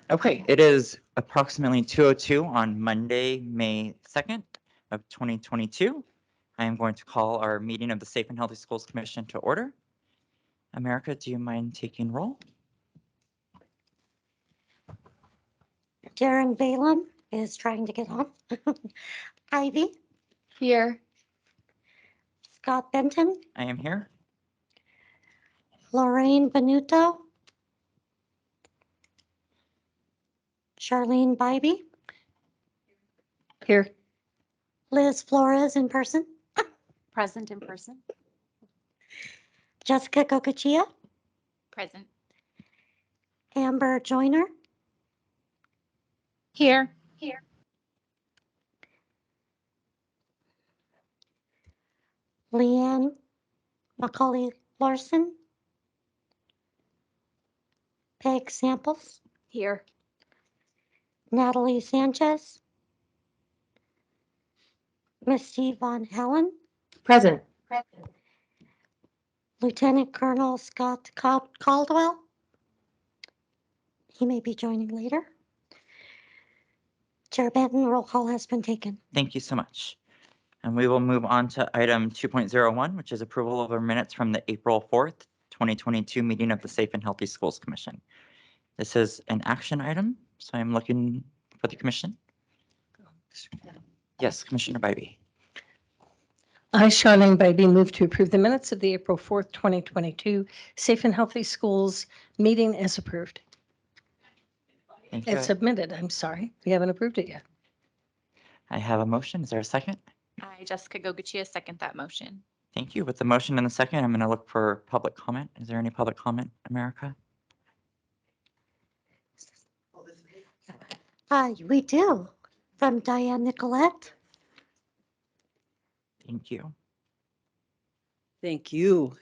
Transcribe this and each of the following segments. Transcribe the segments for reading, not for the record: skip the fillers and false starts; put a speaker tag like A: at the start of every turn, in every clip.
A: Okay, it is approximately 2:02 on Monday, May 2nd of 2022. I am going to call our meeting of the Safe and Healthy Schools Commission to order. America, do you mind taking roll?
B: Darren Balaam is trying to get on. Ivy,
C: Here.
B: Scott Benton,
A: I am here.
B: Lorraine Benuto, Charlene Bybee,
C: Here.
B: Liz Flores in person,
C: Present in person.
B: Jessica Kokachia,
C: Present.
B: Amber Joyner,
C: Here.
B: Leanne Macaulay Larson, Peg Samples,
C: Here.
B: Natalie Sanchez, Misty Von Helen,
C: Present.
B: Lieutenant Colonel Scott Caldwell. He may be joining later. Chair Benton, roll call has been taken.
A: Thank you so much. And we will move on to item 2.01, which is approval of our minutes from the April 4th, 2022 meeting of the Safe and Healthy Schools Commission. This is an action item, so I'm looking for the commission. Yes, Commissioner Bybee.
D: I, Charlene Bybee, move to approve the minutes of the April 4th, 2022 Safe and Healthy Schools meeting as approved.
A: Thank you.
D: It's submitted, I'm sorry. We haven't approved it yet.
A: I have a motion. Is there a second?
C: I, Jessica Gogachia, second that motion.
A: Thank you. With the motion and the second, I'm going to look for public comment. Is there any public comment, America?
B: We do, from Diane Nicolette.
A: Thank you.
E: Thank you.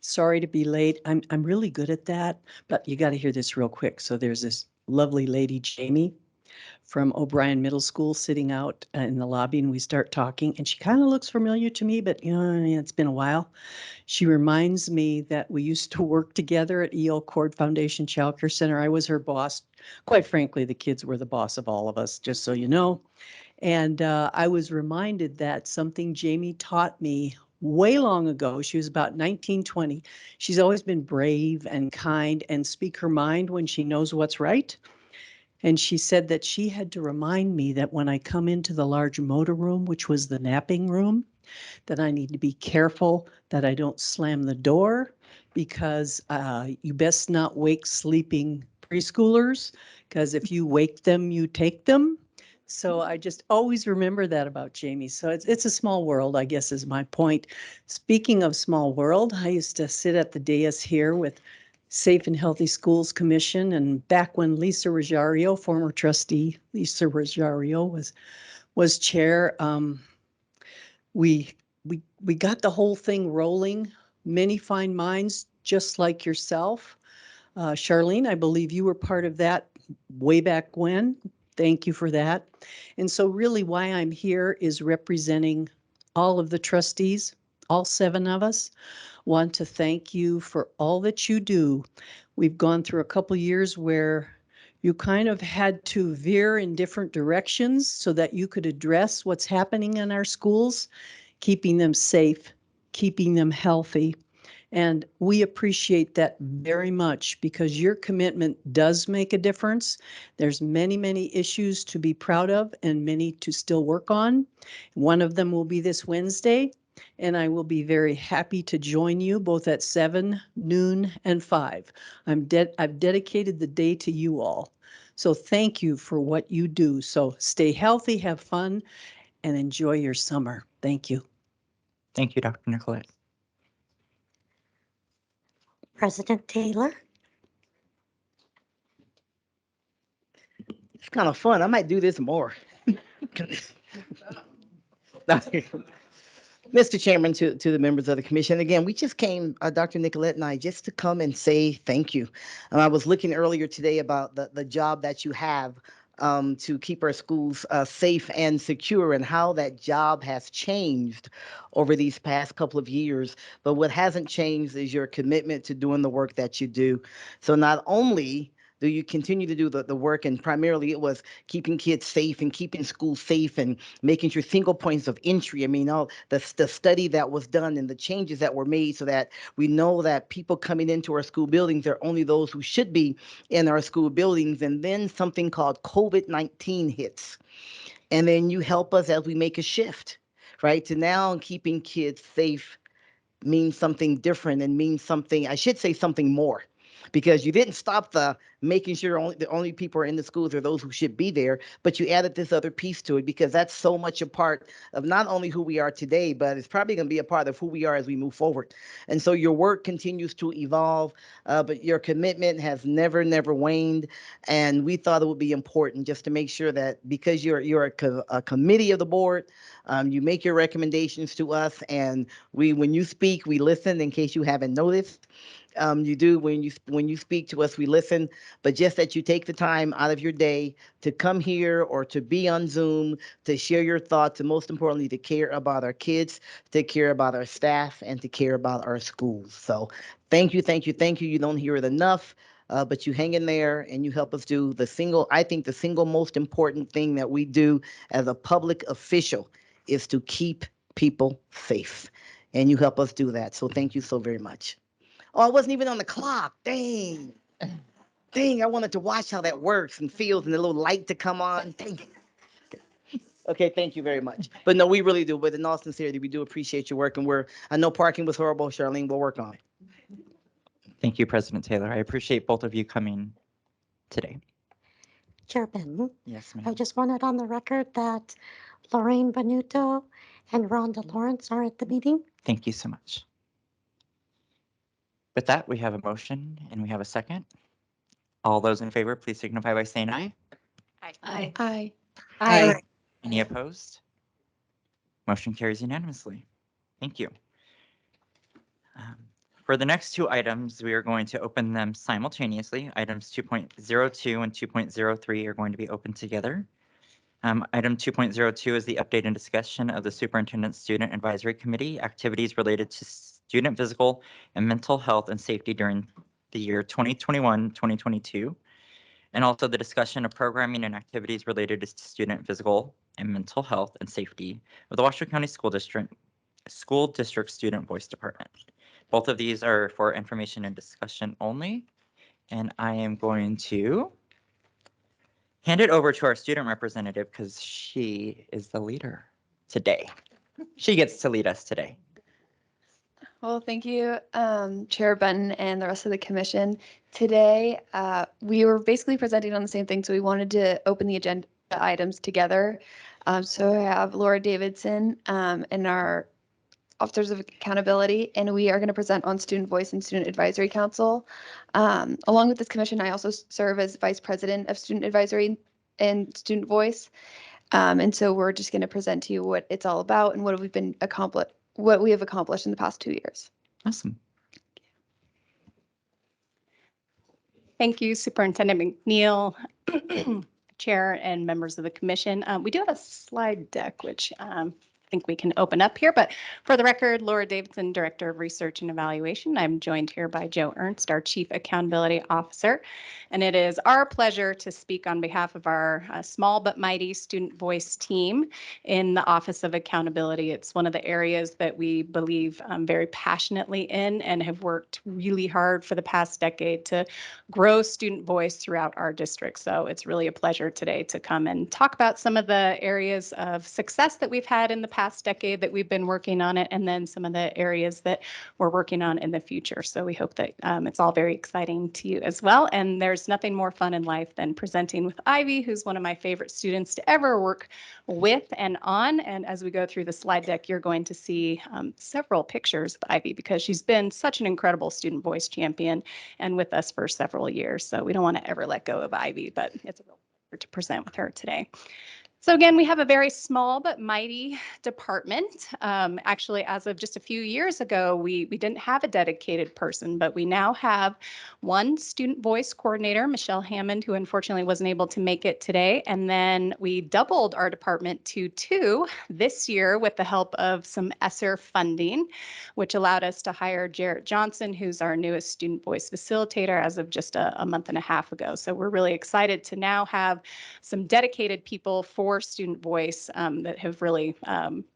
E: Sorry to be late. I'm really good at that, but you got to hear this real quick. So there's this lovely lady, Jamie, from O'Brien Middle School sitting out in the lobby, and we start talking, and she kind of looks familiar to me, but it's been a while. She reminds me that we used to work together at E.L. Cord Foundation Child Care Center. I was her boss. Quite frankly, the kids were the boss of all of us, just so you know. And I was reminded that something Jamie taught me way long ago. She was about 1920. She's always been brave and kind and speak her mind when she knows what's right. And she said that she had to remind me that when I come into the large motor room, which was the napping room, that I need to be careful that I don't slam the door, because you best not wake sleeping preschoolers, because if you wake them, you take them. So I just always remember that about Jamie. So it's a small world, I guess, is my point. Speaking of small world, I used to sit at the dais here with Safe and Healthy Schools Commission, and back when Lisa Rosario, former trustee Lisa Rosario, was chair, we got the whole thing rolling. Many fine minds, just like yourself. Charlene, I believe you were part of that way back when. Thank you for that. And so really why I'm here is representing all of the trustees, all 7 of us. Want to thank you for all that you do. We've gone through a couple years where you kind of had to veer in different directions so that you could address what's happening in our schools, keeping them safe, keeping them healthy. And we appreciate that very much, because your commitment does make a difference. There's many, many issues to be proud of and many to still work on. One of them will be this Wednesday, and I will be very happy to join you both at 7, noon, and 5. I've dedicated the day to you all. So thank you for what you do. So stay healthy, have fun, and enjoy your summer. Thank you.
A: Thank you, Dr. Nicolette.
B: President Taylor.
F: It's kind of fun. I might do this more. Mr. Chairman, to the members of the commission, again, we just came, Dr. Nicolette and I, just to come and say thank you. I was looking earlier today about the job that you have to keep our schools safe and secure, and how that job has changed over these past couple of years. But what hasn't changed is your commitment to doing the work that you do. So not only Do you continue to do the work? And primarily it was keeping kids safe and keeping schools safe and making sure single points of entry. I mean, all the study that was done and the changes that were made so that we know that people coming into our school buildings are only those who should be in our school buildings. And then something called COVID-19 hits. And then you help us as we make a shift, right? To now keeping kids safe means something different and means something, I should say something more, because you didn't stop the making sure the only people are in the schools are those who should be there, but you added this other piece to it because that's so much a part of not only who we are today, but it's probably going to be a part of who we are as we move forward. And so your work continues to evolve, but your commitment has never waned. And we thought it would be important just to make sure that because you're a committee of the board, you make your recommendations to us, and when you speak, we listen. In case you haven't noticed, you do when you speak to us, we listen. But just that you take the time out of your day to come here or to be on Zoom, to share your thoughts, and most importantly, to care about our kids, to care about our staff, and to care about our schools. So thank you. You don't hear it enough. But you hang in there and you help us do I think the single most important thing that we do as a public official is to keep people safe. And you help us do that. So thank you so very much. Oh, I wasn't even on the clock. Dang, I wanted to watch how that works and feels and the little light to come on. Dang. Okay, thank you very much. But no, we really do. But in all sincerity, we do appreciate your work. And I know parking was horrible, Charlene. We'll work on it.
A: Thank you, President Taylor. I appreciate both of you coming today.
B: Chair Benton,
A: Yes,
B: I
A: ma'am.
B: just wanted on the record that Lorraine Benuto and Rhonda Lawrence are at the meeting.
A: Thank you so much. With that, we have a motion and we have a second. All those in favor, please signify by saying aye.
C: Aye.
D: Aye.
E: Aye.
A: Any opposed? Motion carries unanimously. Thank you. For the next two items, we are going to open them simultaneously. Items 2.02 and 2.03 are going to be opened together. Item 2.02 is the update and discussion of the Superintendent Student Advisory Committee activities related to student physical and mental health and safety during the year 2021-2022, and also the discussion of programming and activities related to student physical and mental health and safety of the Washoe County School District Student Voice Department. Both of these are for information and discussion only, and I am going to hand it over to our student representative because she is the leader today. She gets to lead us today.
G: Well, thank you, Chair Benton and the rest of the commission. Today, we were basically presenting on the same thing, so we wanted to open the agenda items together. So I have Laura Davidson and our Officers of Accountability, and we are going to present on Student Voice and Student Advisory Council. Along with this commission, I also serve as Vice President of Student Advisory and Student Voice. And so we're just going to present to you what it's all about and what we have accomplished in the past 2 years.
A: Awesome.
H: Thank you, Superintendent McNeil, Chair and members of the commission. We do have a slide deck, which I think we can open up here, but for the record, Laura Davidson, Director of Research and Evaluation. I'm joined here by Joe Ernst, our Chief Accountability Officer, and it is our pleasure to speak on behalf of our small but mighty Student Voice team in the Office of Accountability. It's one of the areas that we believe very passionately in and have worked really hard for the past decade to grow student voice throughout our district. So it's really a pleasure today to come and talk about some of the areas of success that we've had in the past decade that we've been working on it, and then some of the areas that we're working on in the future. So we hope that it's all very exciting to you as well. And there's nothing more fun in life than presenting with Ivy, who's one of my favorite students to ever work with and on. And as we go through the slide deck, you're going to see several pictures of Ivy because she's been such an incredible student voice champion and with us for several years. So we don't want to ever let go of Ivy, but it's a real pleasure to present with her today. So again, we have a very small but mighty department. Actually, as of just a few years ago, we didn't have a dedicated person, but we now have one student voice coordinator, Michelle Hammond, who unfortunately wasn't able to make it today. And then we doubled our department to 2 this year with the help of some ESSER funding, which allowed us to hire Jarrett Johnson, who's our newest student voice facilitator as of just a month and a half ago. So we're really excited to now have some dedicated people for student voice that have really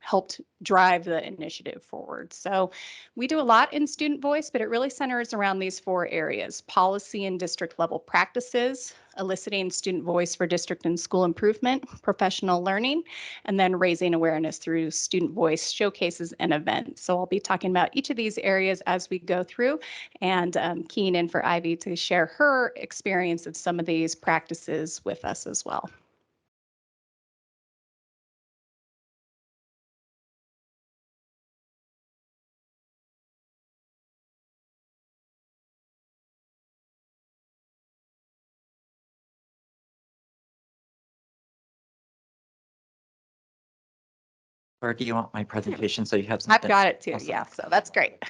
H: helped drive the initiative forward. So we do a lot in student voice, but it really centers around these 4 areas: policy and district level practices, eliciting student voice for district and school improvement, professional learning, and then raising awareness through student voice showcases and events. So I'll be talking about each of these areas as we go through, and keying in for Ivy to share her experience of some of these practices with us as well.
A: Or do you want my presentation so you have
H: I've
A: something?
H: got it too.
A: Awesome.
H: Yeah, so that's great.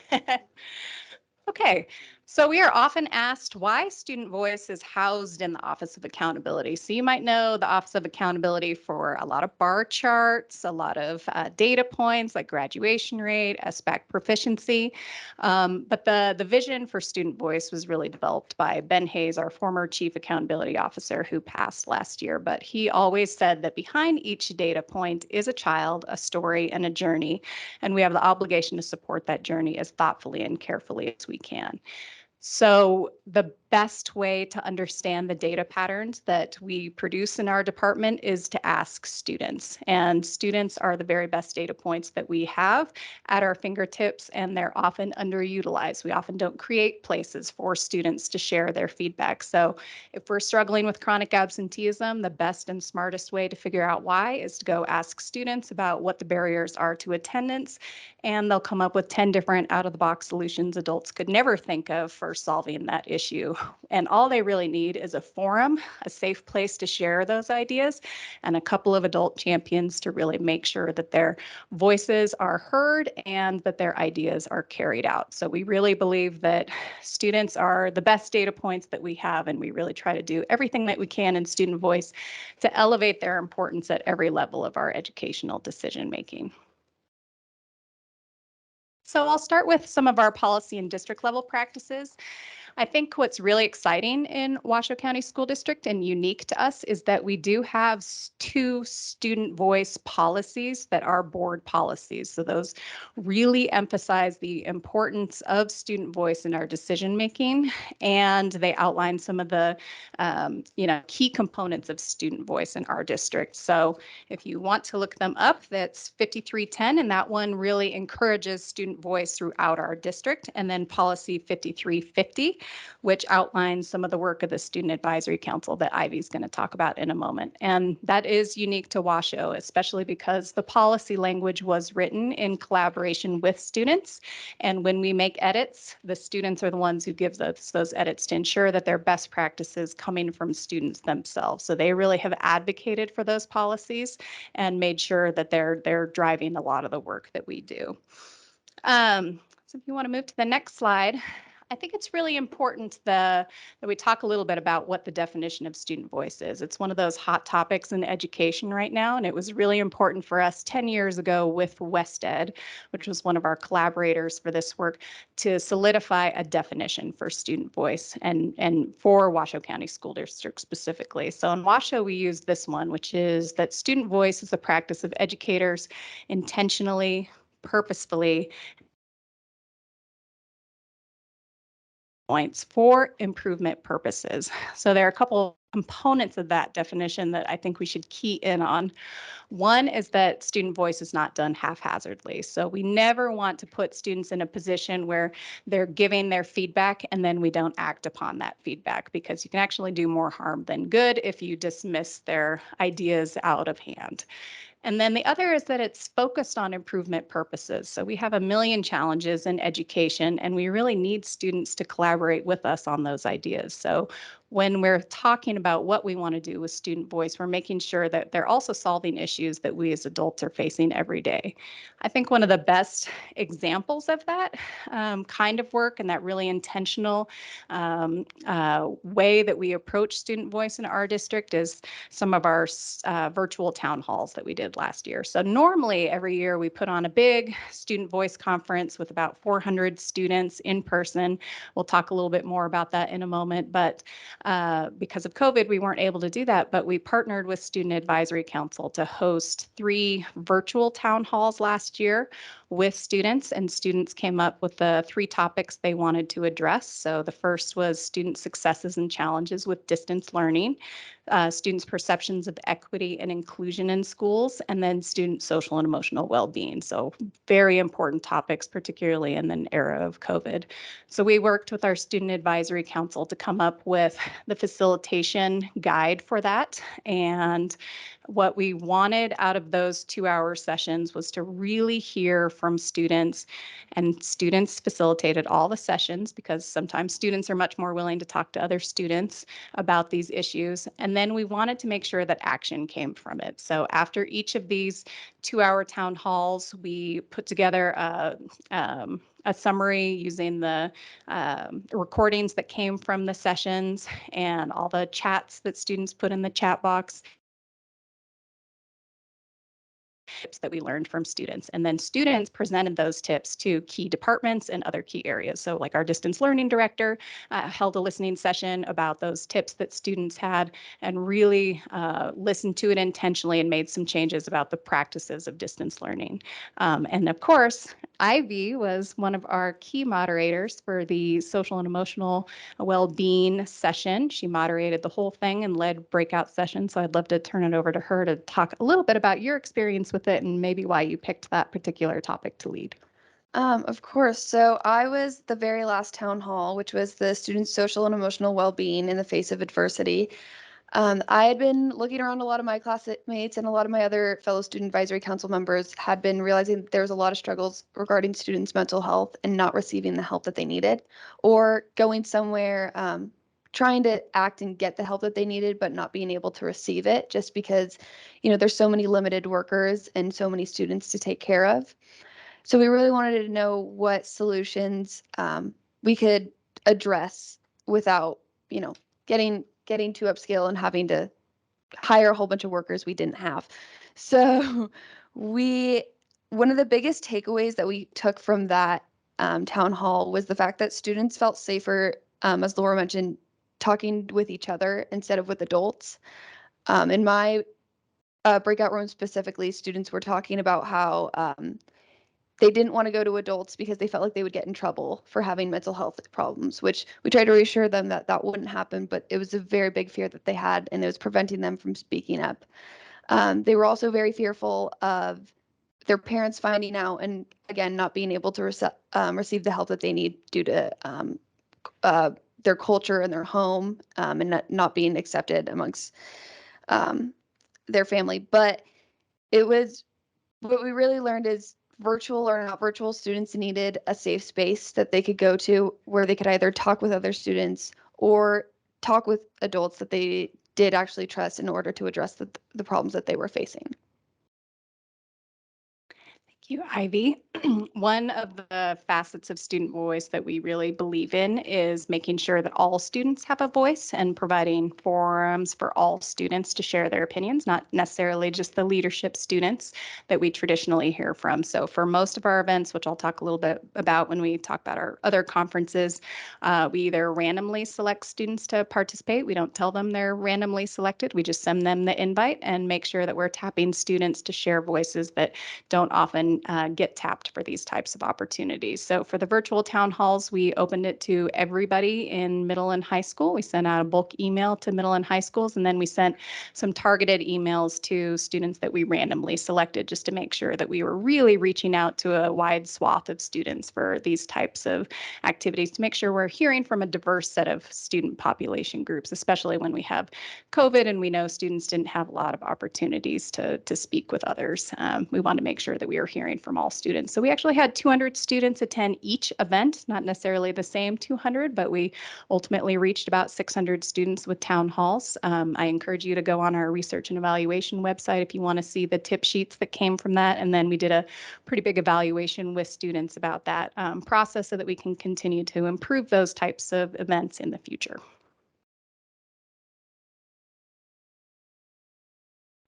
H: Okay, so we are often asked why student voice is housed in the Office of Accountability. So you might know the Office of Accountability for a lot of bar charts, a lot of data points like graduation rate, SBAC proficiency. But the vision for student voice was really developed by Ben Hayes, our former Chief Accountability Officer who passed last year. But he always said that behind each data point is a child, a story, and a journey. And we have the obligation to support that journey as thoughtfully and carefully as we can. So the best way to understand the data patterns that we produce in our department is to ask students. And students are the very best data points that we have at our fingertips, and they're often underutilized. We often don't create places for students to share their feedback. So if we're struggling with chronic absenteeism, the best and smartest way to figure out why is to go ask students about what the barriers are to attendance, and they'll come up with 10 different out-of-the-box solutions adults could never think of for solving that issue. And all they really need is a forum, a safe place to share those ideas, and a couple of adult champions to really make sure that their voices are heard and that their ideas are carried out. So we really believe that students are the best data points that we have, and we really try to do everything that we can in student voice to elevate their importance at every level of our educational decision making. So I'll start with some of our policy and district level practices. I think what's really exciting in Washoe County School District and unique to us is that we do have 2 student voice policies that are board policies. So those really emphasize the importance of student voice in our decision making, and they outline some of the key components of student voice in our district. So if you want to look them up, that's 5310, and that one really encourages student voice throughout our district. And then policy 5350, which outlines some of the work of the Student Advisory Council that Ivy's going to talk about in a moment. And that is unique to Washoe, especially because the policy language was written in collaboration with students. And when we make edits, the students are the ones who give those edits to ensure that they're best practices coming from students themselves. So they really have advocated for those policies and made sure that they're driving a lot of the work that we do. So if you want to move to the next slide, I think it's really important that we talk a little bit about what the definition of student voice is. It's one of those hot topics in education right now, and it was really important for us 10 years ago with WestEd, which was one of our collaborators for this work, to solidify a definition for student voice and for Washoe County School District specifically. So in Washoe, we use this one, which is that student voice is the practice of educators intentionally, purposefully, points for improvement purposes. So there are a couple components of that definition that I think we should key in on. One is that student voice is not done haphazardly. So we never want to put students in a position where they're giving their feedback and then we don't act upon that feedback, because you can actually do more harm than good if you dismiss their ideas out of hand. And then the other is that it's focused on improvement purposes. So we have a million challenges in education, and we really need students to collaborate with us on those ideas. So when we're talking about what we want to do with student voice, we're making sure that they're also solving issues that we as adults are facing every day. I think one of the best examples of that kind of work and that really intentional way that we approach student voice in our district is some of our virtual town halls that we did last year. So normally every year we put on a big student voice conference with about 400 students in person. We'll talk a little bit more about that in a moment, but because of COVID, we weren't able to do that, but we partnered with Student Advisory Council to host 3 virtual town halls last year with students, and students came up with the 3 topics they wanted to address. So the first was student successes and challenges with distance learning, students' perceptions of equity and inclusion in schools, and then student social and emotional well-being. So very important topics, particularly in the era of COVID. So we worked with our Student Advisory Council to come up with the facilitation guide for that. And what we wanted out of those 2-hour sessions was to really hear from students, and students facilitated all the sessions because sometimes students are much more willing to talk to other students about these issues. And then we wanted to make sure that action came from it. So after each of these 2-hour town halls, we put together a summary using the recordings that came from the sessions and all the chats that students put in the chat box. Tips that we learned from students. And then students presented those tips to key departments and other key areas. So like our distance learning director held a listening session about those tips that students had and really listened to it intentionally and made some changes about the practices of distance learning. And of course, Ivy was one of our key moderators for the social and emotional well-being session. She moderated the whole thing and led breakout sessions. So I'd love to turn it over to her to talk a little bit about your experience with it and maybe why you picked that particular topic to lead.
G: Of course. So I was the very last town hall, which was the students' social and emotional well-being in the face of adversity. I had been looking around, a lot of my classmates and a lot of my other fellow student advisory council members had been realizing that there was a lot of struggles regarding students' mental health and not receiving the help that they needed, or going somewhere, trying to act and get the help that they needed, but not being able to receive it just because, there's so many limited workers and so many students to take care of. So we really wanted to know what solutions we could address without, getting too upscale and having to hire a whole bunch of workers we didn't have. So one of the biggest takeaways that we took from that town hall was the fact that students felt safer, as Laura mentioned, talking with each other instead of with adults. In my breakout room specifically, students were talking about how they didn't want to go to adults because they felt like they would get in trouble for having mental health problems, which we tried to reassure them that that wouldn't happen, but it was a very big fear that they had, and it was preventing them from speaking up. They were also very fearful of their parents finding out and, again, not being able to receive the help that they need due to their culture and their home, and not being accepted amongst their family. But what we really learned is virtual or not virtual, students needed a safe space that they could go to where they could either talk with other students or talk with adults that they did actually trust in order to address the problems that they were facing.
H: Thank you, Ivy. One of the facets of student voice that we really believe in is making sure that all students have a voice and providing forums for all students to share their opinions, not necessarily just the leadership students that we traditionally hear from. So for most of our events, which I'll talk a little bit about when we talk about our other conferences, we either randomly select students to participate. We don't tell them they're randomly selected. We just send them the invite and make sure that we're tapping students to share voices that don't often get tapped for these types of opportunities. So for the virtual town halls, we opened it to everybody in middle and high school. We sent out a bulk email to middle and high schools, and then we sent some targeted emails to students that we randomly selected just to make sure that we were really reaching out to a wide swath of students for these types of activities to make sure we're hearing from a diverse set of student population groups, especially when we have COVID and we know students didn't have a lot of opportunities to speak with others. We want to make sure that we are hearing hearing from all students. So we actually had 200 students attend each event, not necessarily the same 200, but we ultimately reached about 600 students with town halls. I encourage you to go on our research and evaluation website if you want to see the tip sheets that came from that. And then we did a pretty big evaluation with students about that process so that we can continue to improve those types of events in the future.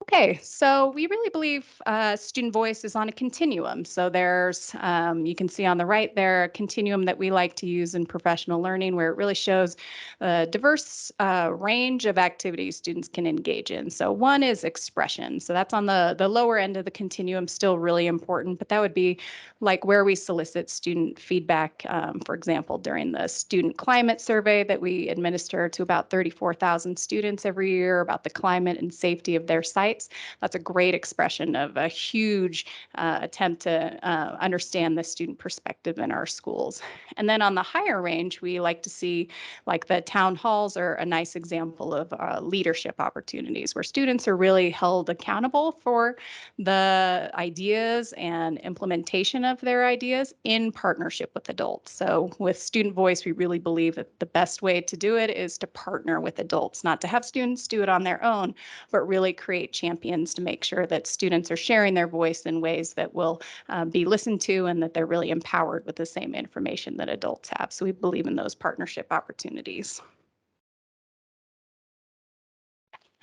H: Okay, so we really believe student voice is on a continuum. So there's, you can see on the right there, a continuum that we like to use in professional learning where it really shows a diverse range of activities students can engage in. So one is expression. So that's on the lower end of the continuum, still really important, but that would be like where we solicit student feedback, for example, during the student climate survey that we administer to about 34,000 students every year about the climate and safety of their sites. That's a great expression of a huge attempt to understand the student perspective in our schools. And then on the higher range, we like to see like the town halls are a nice example of leadership opportunities where students are really held accountable for the ideas and implementation of their ideas in partnership with adults. So with student voice, we really believe that the best way to do it is to partner with adults, not to have students do it on their own, but really create champions to make sure that students are sharing their voice in ways that will be listened to and that they're really empowered with the same information that adults have. So we believe in those partnership opportunities.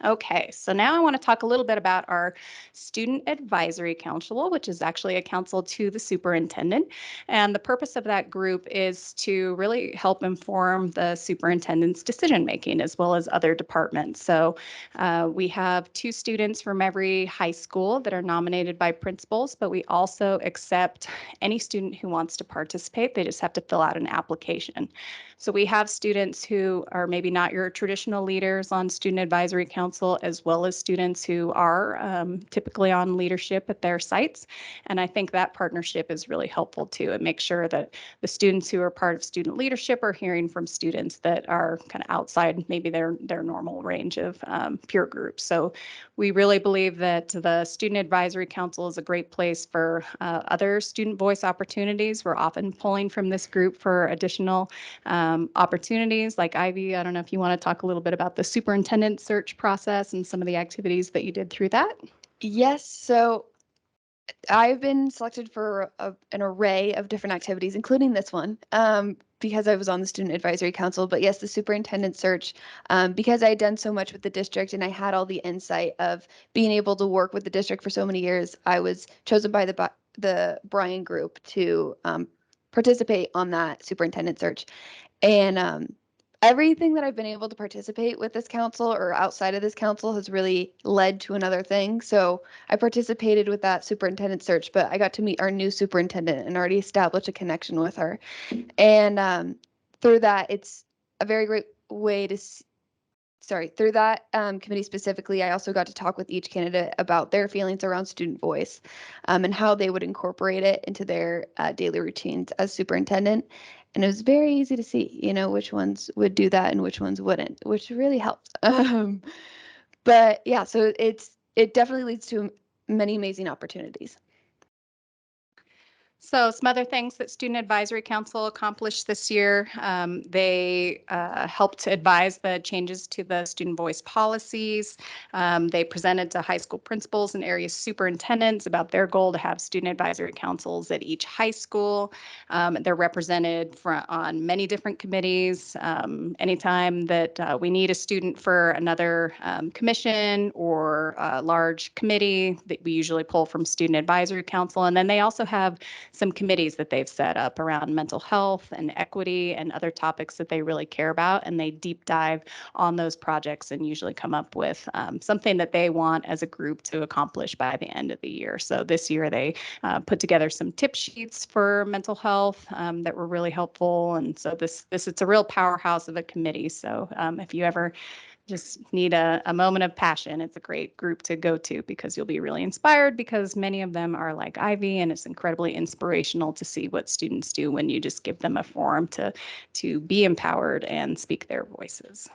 H: Okay, so now I want to talk a little bit about our Student Advisory Council, which is actually a council to the superintendent. And the purpose of that group is to really help inform the superintendent's decision-making as well as other departments. So we have 2 students from every high school that are nominated by principals, but we also accept any student who wants to participate. They just have to fill out an application. So we have students who are maybe not your traditional leaders on Student Advisory Council, as well as students who are typically on leadership at their sites. And I think that partnership is really helpful too. It makes sure that the students who are part of student leadership are hearing from students that are kind of outside maybe their normal range of peer groups. So we really believe that the Student Advisory Council is a great place for other student voice opportunities. We're often pulling from this group for additional opportunities. Like Ivy, I don't know if you want to talk a little bit about the superintendent search process and some of the activities that you did through that.
G: Yes, so I've been selected for an array of different activities, including this one, because I was on the Student Advisory Council. But yes, the superintendent search, because I had done so much with the district and I had all the insight of being able to work with the district for so many years, I was chosen by the Bryan group to participate on that superintendent search. And everything that I've been able to participate with this council or outside of this council has really led to another thing. So I participated with that superintendent search, but I got to meet our new superintendent and already establish a connection with her. And through that, it's a very great way to through that committee specifically, I also got to talk with each candidate about their feelings around student voice and how they would incorporate it into their daily routines as superintendent. And it was very easy to see, which ones would do that and which ones wouldn't, which really helped. But yeah, so it definitely leads to many amazing opportunities.
H: So some other things that Student Advisory Council accomplished this year, they helped advise the changes to the student voice policies. They presented to high school principals and area superintendents about their goal to have student advisory councils at each high school. They're represented on many different committees. Anytime that we need a student for another commission or a large committee, that we usually pull from Student Advisory Council. And then they also have some committees that they've set up around mental health and equity and other topics that they really care about. And they deep dive on those projects and usually come up with something that they want as a group to accomplish by the end of the year. So this year they put together some tip sheets for mental health that were really helpful. And so it's a real powerhouse of a committee. So if you ever just need a moment of passion, it's a great group to go to because you'll be really inspired because many of them are like Ivy, and it's incredibly inspirational to see what students do when you just give them a forum to be empowered and speak their voices.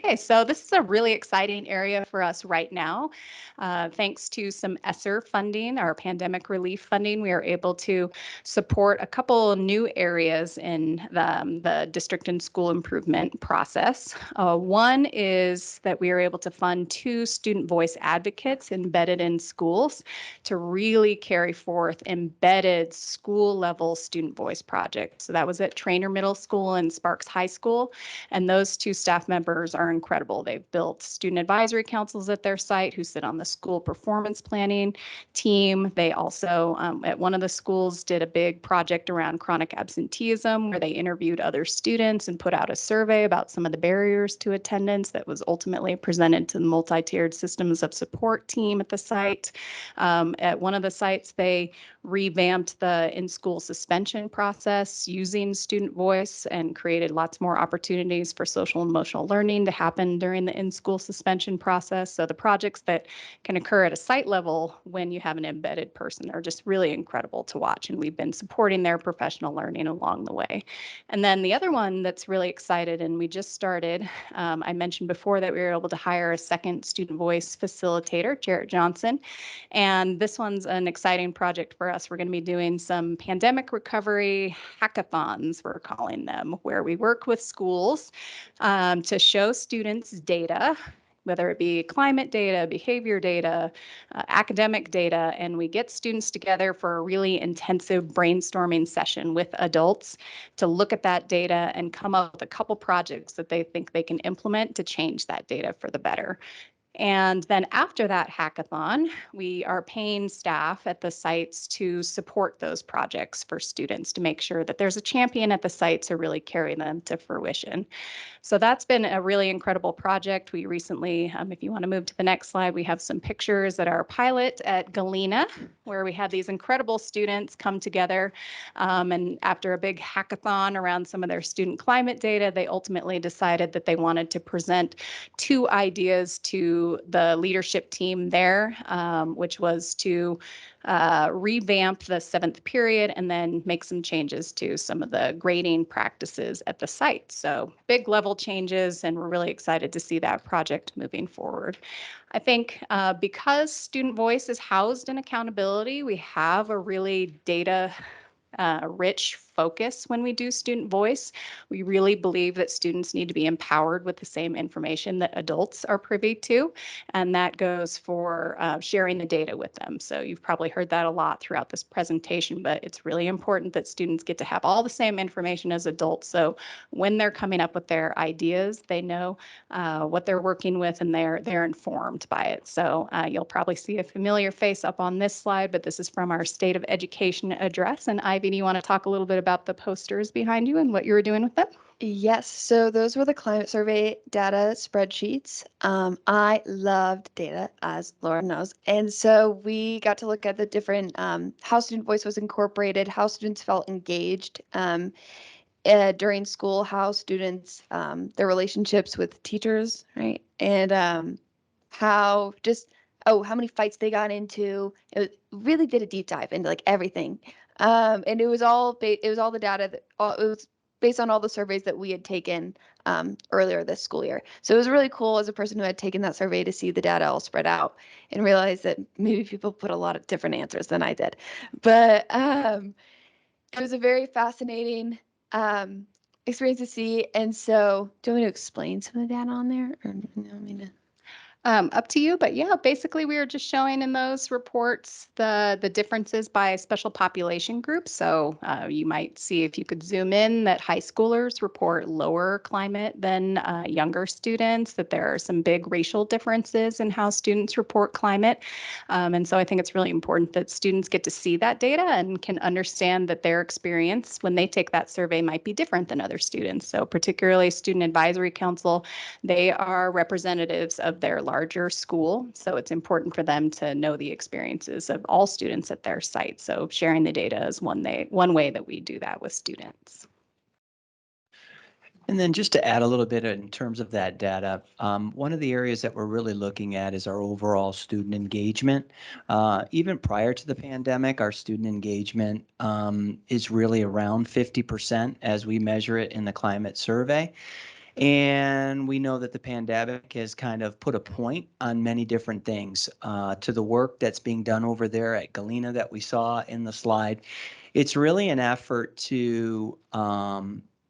H: Okay, so this is a really exciting area for us right now. Thanks to some ESSER funding, our pandemic relief funding, we are able to support a couple new areas in the district and school improvement process. One is that we are able to fund 2 student voice advocates embedded in schools to really carry forth embedded school level student voice projects. So that was at Trainer Middle School and Sparks High School. And those 2 staff members are incredible. They've built student advisory councils at their site who sit on the school performance planning team. They also, at one of the schools, did a big project around chronic absenteeism where they interviewed other students and put out a survey about some of the barriers to attendance that was ultimately presented to the multi-tiered systems of support team at the site. At one of the sites, they revamped the in-school suspension process using student voice and created lots more opportunities for social and emotional learning to happen during the in-school suspension process. So the projects that can occur at a site level when you have an embedded person are just really incredible to watch. And we've been supporting their professional learning along the way. And then the other one that's really excited, and we just started, I mentioned before that we were able to hire a second student voice facilitator, Jarrett Johnson. And this one's an exciting project for us. We're going to be doing some pandemic recovery hackathons, we're calling them, where we work with schools to show students data, whether it be climate data, behavior data, academic data, and we get students together for a really intensive brainstorming session with adults to look at that data and come up with a couple projects that they think they can implement to change that data for the better. And then after that hackathon, we are paying staff at the sites to support those projects for students to make sure that there's a champion at the site to really carry them to fruition. So that's been a really incredible project. We recently, if you want to move to the next slide, we have some pictures at our pilot at Galena, where we had these incredible students come together. And after a big hackathon around some of their student climate data, they ultimately decided that they wanted to present 2 ideas to the leadership team there, which was to revamp the 7th period and then make some changes to some of the grading practices at the site. So big level changes, and we're really excited to see that project moving forward. I think because student voice is housed in accountability, we have a really data rich focus when we do student voice. We really believe that students need to be empowered with the same information that adults are privy to, and that goes for sharing the data with them. So you've probably heard that a lot throughout this presentation, but it's really important that students get to have all the same information as adults. So when they're coming up with their ideas, they know what they're working with and they're informed by it. So you'll probably see a familiar face up on this slide, but this is from our State of Education address. And Ivy, do you want to talk a little bit about the posters behind you and what you were doing with them?
G: Yes, so those were the climate survey data spreadsheets. I loved data, as Laura knows. And so we got to look at the different, how student voice was incorporated, how students felt engaged during school, how students, their relationships with teachers, right? And how many fights they got into. It really did a deep dive into like everything. And it was all the data that it was based on all the surveys that we had taken earlier this school year. So it was really cool as a person who had taken that survey to see the data all spread out and realize that maybe people put a lot of different answers than I did. But it was a very fascinating experience to see. And so do you want me to explain some of the data on there? Or do you want me to?
H: Up to you, but yeah, basically we were just showing in those reports the differences by special population groups. So you might see, if you could zoom in, that high schoolers report lower climate than younger students, that there are some big racial differences in how students report climate. And so I think it's really important that students get to see that data and can understand that their experience when they take that survey might be different than other students. So particularly Student Advisory Council, they are representatives of their larger school. So it's important for them to know the experiences of all students at their site. So sharing the data is one way that we do that with students.
I: And then just to add a little bit in terms of that data, one of the areas that we're really looking at is our overall student engagement. Even prior to the pandemic, our student engagement is really around 50% as we measure it in the climate survey. And we know that the pandemic has kind of put a point on many different things. To the work that's being done over there at Galena that we saw in the slide, it's really an effort to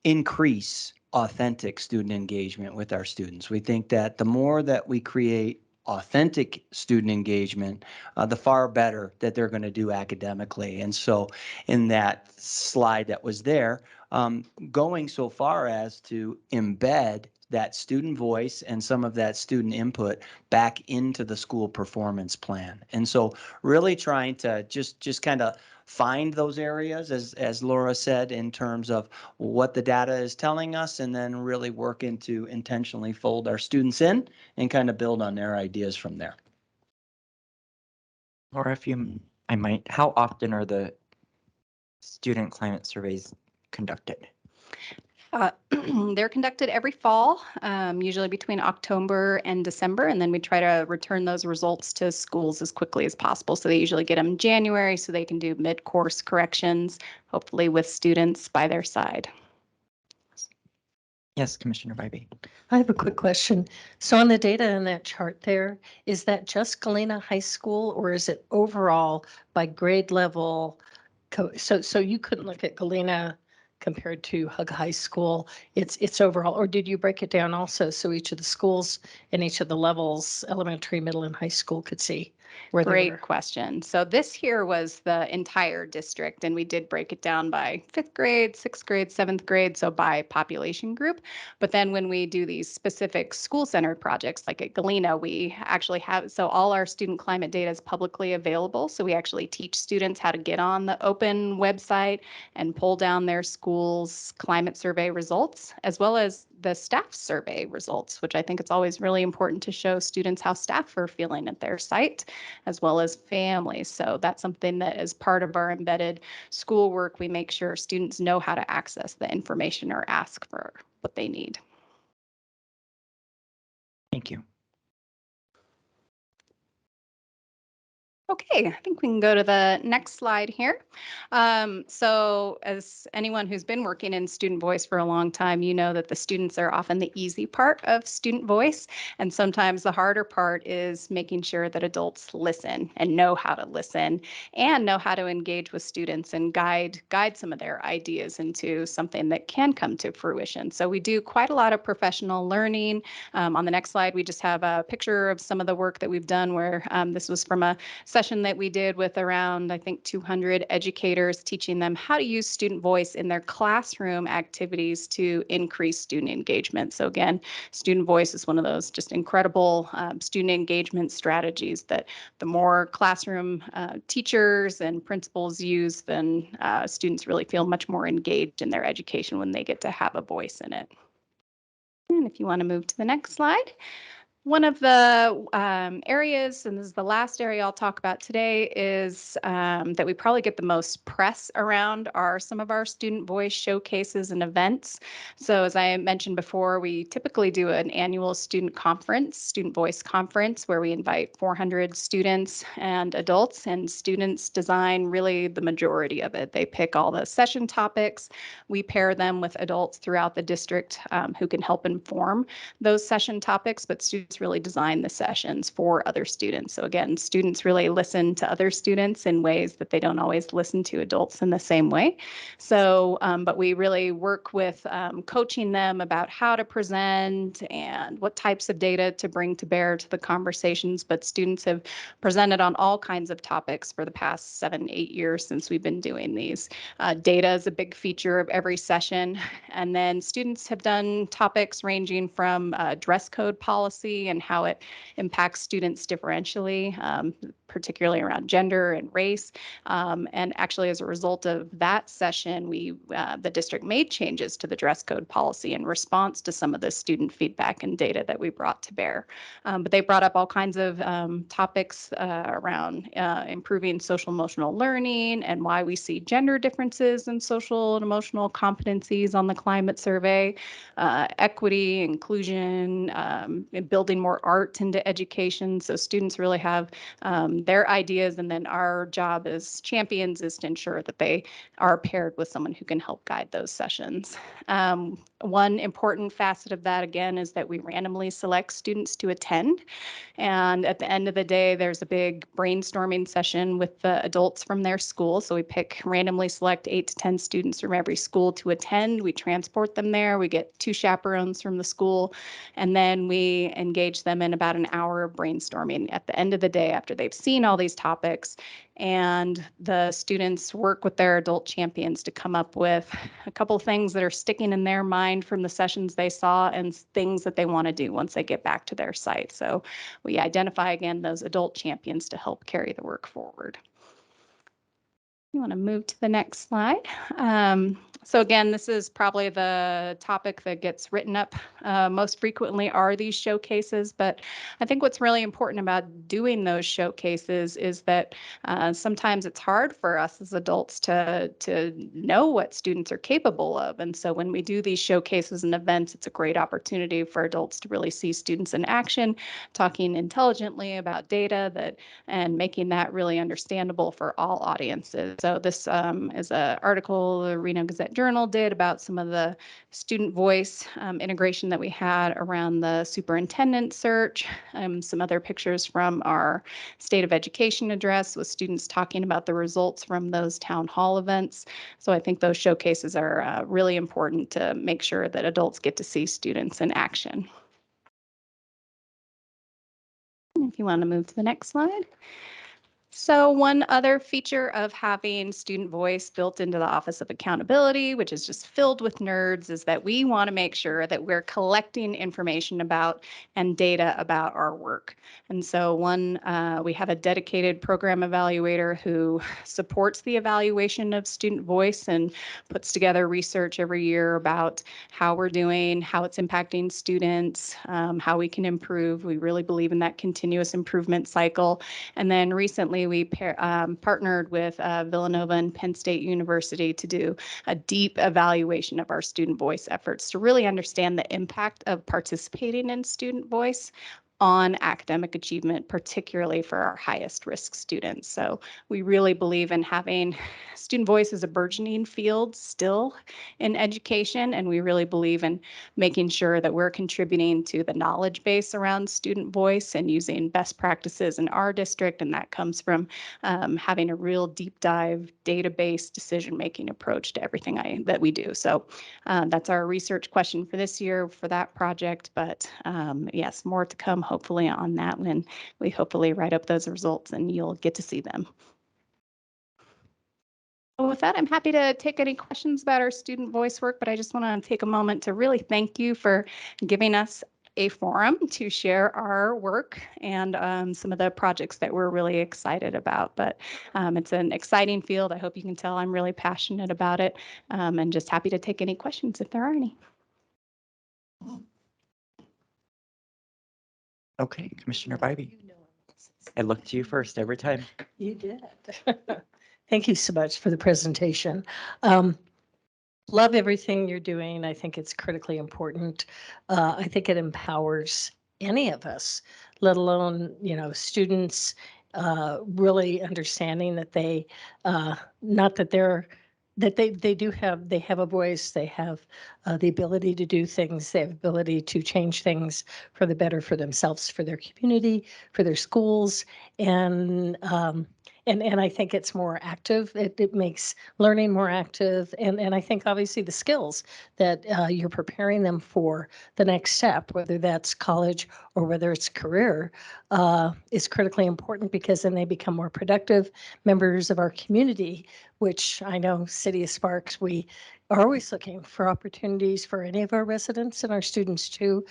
I: increase authentic student engagement with our students. We think that the more that we create authentic student engagement, the far better that they're going to do academically. And so in that slide that was there, going so far as to embed that student voice and some of that student input back into the school performance plan. And so really trying to just kind of find those areas, as Laura said, in terms of what the data is telling us, and then really working to intentionally fold our students in and kind of build on their ideas from there.
A: Or if you, I might, how often are the student climate surveys conducted?
H: They're conducted every fall, usually between October and December, and then we try to return those results to schools as quickly as possible. So they usually get them in January so they can do mid-course corrections, hopefully with students by their side.
A: Yes, Commissioner Bybee.
D: I have a quick question. So on the data in that chart there, is that just Galena High School or is it overall by grade level? So you couldn't look at Galena compared to Hug High School. It's overall, or did you break it down also so each of the schools and each of the levels, elementary, middle, and high school could see where they
H: Great
D: were?
H: question. So this here was the entire district, and we did break it down by 5th grade, 6th grade, 7th grade, so by population group. But then when we do these specific school-centered projects, like at Galena, we actually have, so all our student climate data is publicly available. So we actually teach students how to get on the open website and pull down their school's climate survey results, as well as the staff survey results, which I think it's always really important to show students how staff are feeling at their site, as well as families. So that's something that is part of our embedded schoolwork. We make sure students know how to access the information or ask for what they need.
A: Thank you.
H: Okay, I think we can go to the next slide here. So as anyone who's been working in student voice for a long time, you know that the students are often the easy part of student voice. And sometimes the harder part is making sure that adults listen and know how to listen and know how to engage with students and guide some of their ideas into something that can come to fruition. So we do quite a lot of professional learning. On the next slide, we just have a picture of some of the work that we've done where this was from a session that we did with around, I think, 200 educators, teaching them how to use student voice in their classroom activities to increase student engagement. So again, student voice is one of those just incredible student engagement strategies that the more classroom teachers and principals use, then students really feel much more engaged in their education when they get to have a voice in it. And if you want to move to the next slide. One of the areas, and this is the last area I'll talk about today, is that we probably get the most press around are some of our student voice showcases and events. So as I mentioned before, we typically do an annual student conference, student voice conference, where we invite 400 students and adults, and students design really the majority of it. They pick all the session topics. We pair them with adults throughout the district who can help inform those session topics, but students really design the sessions for other students. So again, students really listen to other students in ways that they don't always listen to adults in the same way. So, but we really work with coaching them about how to present and what types of data to bring to bear to the conversations. But students have presented on all kinds of topics for the past 7-8 years since we've been doing these. Data is a big feature of every session. And then students have done topics ranging from dress code policy and how it impacts students differentially, particularly around gender and race. And actually, as a result of that session, the district made changes to the dress code policy in response to some of the student feedback and data that we brought to bear. But they brought up all kinds of topics around improving social emotional learning and why we see gender differences in social and emotional competencies on the climate survey, equity, inclusion, and building more art into education. So students really have their ideas, and then our job as champions is to ensure that they are paired with someone who can help guide those sessions. One important facet of that, again, is that we randomly select students to attend. And at the end of the day, there's a big brainstorming session with the adults from their school. So we randomly select 8 to 10 students from every school to attend. We transport them there. We get 2 chaperones from the school, and then we engage them in about an hour of brainstorming at the end of the day after they've seen all these topics. And the students work with their adult champions to come up with a couple of things that are sticking in their mind from the sessions they saw and things that they want to do once they get back to their site. So we identify, again, those adult champions to help carry the work forward. You want to move to the next slide. So again, this is probably the topic that gets written up most frequently are these showcases. But I think what's really important about doing those showcases is that sometimes it's hard for us as adults to know what students are capable of. And so when we do these showcases and events, it's a great opportunity for adults to really see students in action, talking intelligently about data and making that really understandable for all audiences. So this is an article the Reno Gazette-Journal did about some of the student voice integration that we had around the superintendent search, some other pictures from our State of Education address with students talking about the results from those town hall events. So I think those showcases are really important to make sure that adults get to see students in action. If you want to move to the next slide. So one other feature of having student voice built into the Office of Accountability, which is just filled with nerds, is that we want to make sure that we're collecting information about and data about our work. And so we have a dedicated program evaluator who supports the evaluation of student voice and puts together research every year about how we're doing, how it's impacting students, how we can improve. We really believe in that continuous improvement cycle. And then recently we partnered with Villanova and Penn State University to do a deep evaluation of our student voice efforts to really understand the impact of participating in student voice on academic achievement, particularly for our highest risk students. So we really believe in having student voice as a burgeoning field still in education, and we really believe in making sure that we're contributing to the knowledge base around student voice and using best practices in our district, and that comes from having a real deep dive database decision-making approach to everything that we do. So that's our research question for this year for that project, but yes, more to come hopefully on that when we hopefully write up those results and you'll get to see them. With that, I'm happy to take any questions about our student voice work, but I just want to take a moment to really thank you for giving us a forum to share our work and some of the projects that we're really excited about. But it's an exciting field. I hope you can tell I'm really passionate about it and just happy to take any questions if there are any.
A: Okay, Commissioner Bybee. I look to you first every time.
D: You did. Thank you so much for the presentation. Love everything you're doing. I think it's critically important. I think it empowers any of us, let alone, students really understanding that they, not that they're, that they have a voice, they have the ability to do things, they have ability to change things for the better for themselves, for their community, for their schools, and I think it's more active. It makes learning more active, and I think obviously the skills that you're preparing them for the next step, whether that's college or whether it's career, is critically important because then they become more productive members of our community, which I know City of Sparks, we are always looking for opportunities for any of our residents and our students to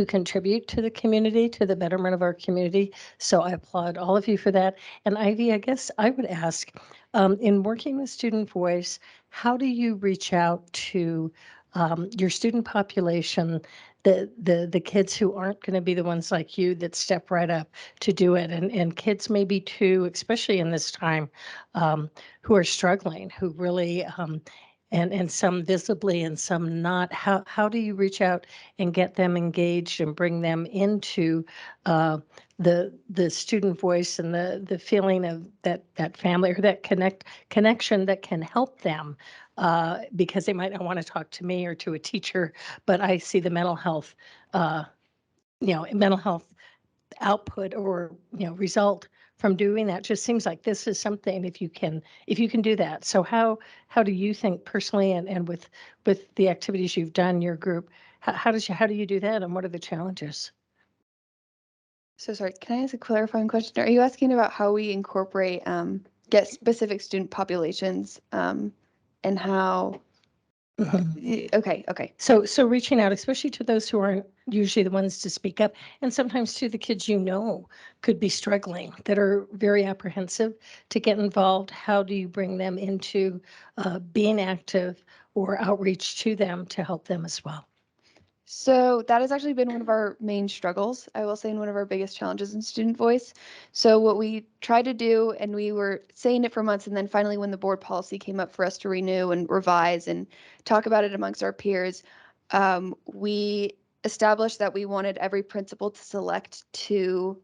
D: contribute to the community, to the betterment of our community. So I applaud all of you for that. And Ivy, I guess I would ask, in working with Student Voice, how do you reach out to your student population, the kids who aren't going to be the ones like you that step right up to do it, and kids maybe too, especially in this time, who are struggling, who really and some visibly and some not. How do you reach out and get them engaged and bring them into the student voice and the feeling of that family or that connection that can help them, because they might not want to talk to me or to a teacher, but I see the mental health, mental health output or, result from doing that. Just seems like this is something if you can do that. So how do you think personally and with the activities you've done, your group, how do you do that and what are the challenges?
G: So sorry, can I ask a clarifying question? Are you asking about how we incorporate, get specific student populations, and how? Okay.
D: So reaching out, especially to those who aren't usually the ones to speak up, and sometimes to the kids could be struggling, that are very apprehensive to get involved. How do you bring them into being active or outreach to them to help them as well?
G: So that has actually been one of our main struggles, I will say, and one of our biggest challenges in student voice. So what we tried to do, and we were saying it for months, and then finally when the board policy came up for us to renew and revise and talk about it amongst our peers, we established that we wanted every principal to select two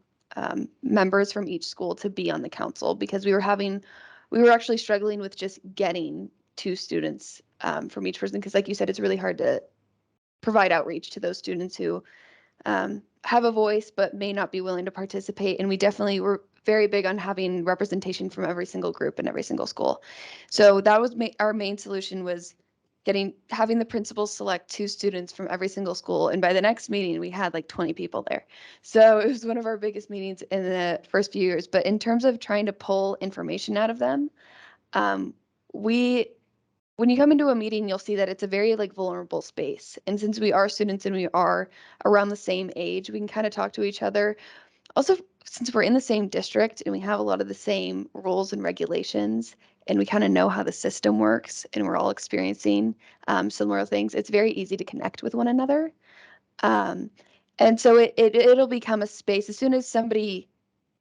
G: members from each school to be on the council, because we were actually struggling with just getting two students from each person, because like you said, it's really hard to provide outreach to those students who have a voice but may not be willing to participate. And we definitely were very big on having representation from every single group in every single school. So that was our main solution, was having the principals select two students from every single school. And by the next meeting, we had like 20 people there. So it was one of our biggest meetings in the first few years. But in terms of trying to pull information out of them, when you come into a meeting, you'll see that it's a very like vulnerable space. And since we are students and we are around the same age, we can kind of talk to each other. Also, since we're in the same district and we have a lot of the same rules and regulations, and we kind of know how the system works and we're all experiencing similar things, it's very easy to connect with one another. And so it'll become a space as soon as somebody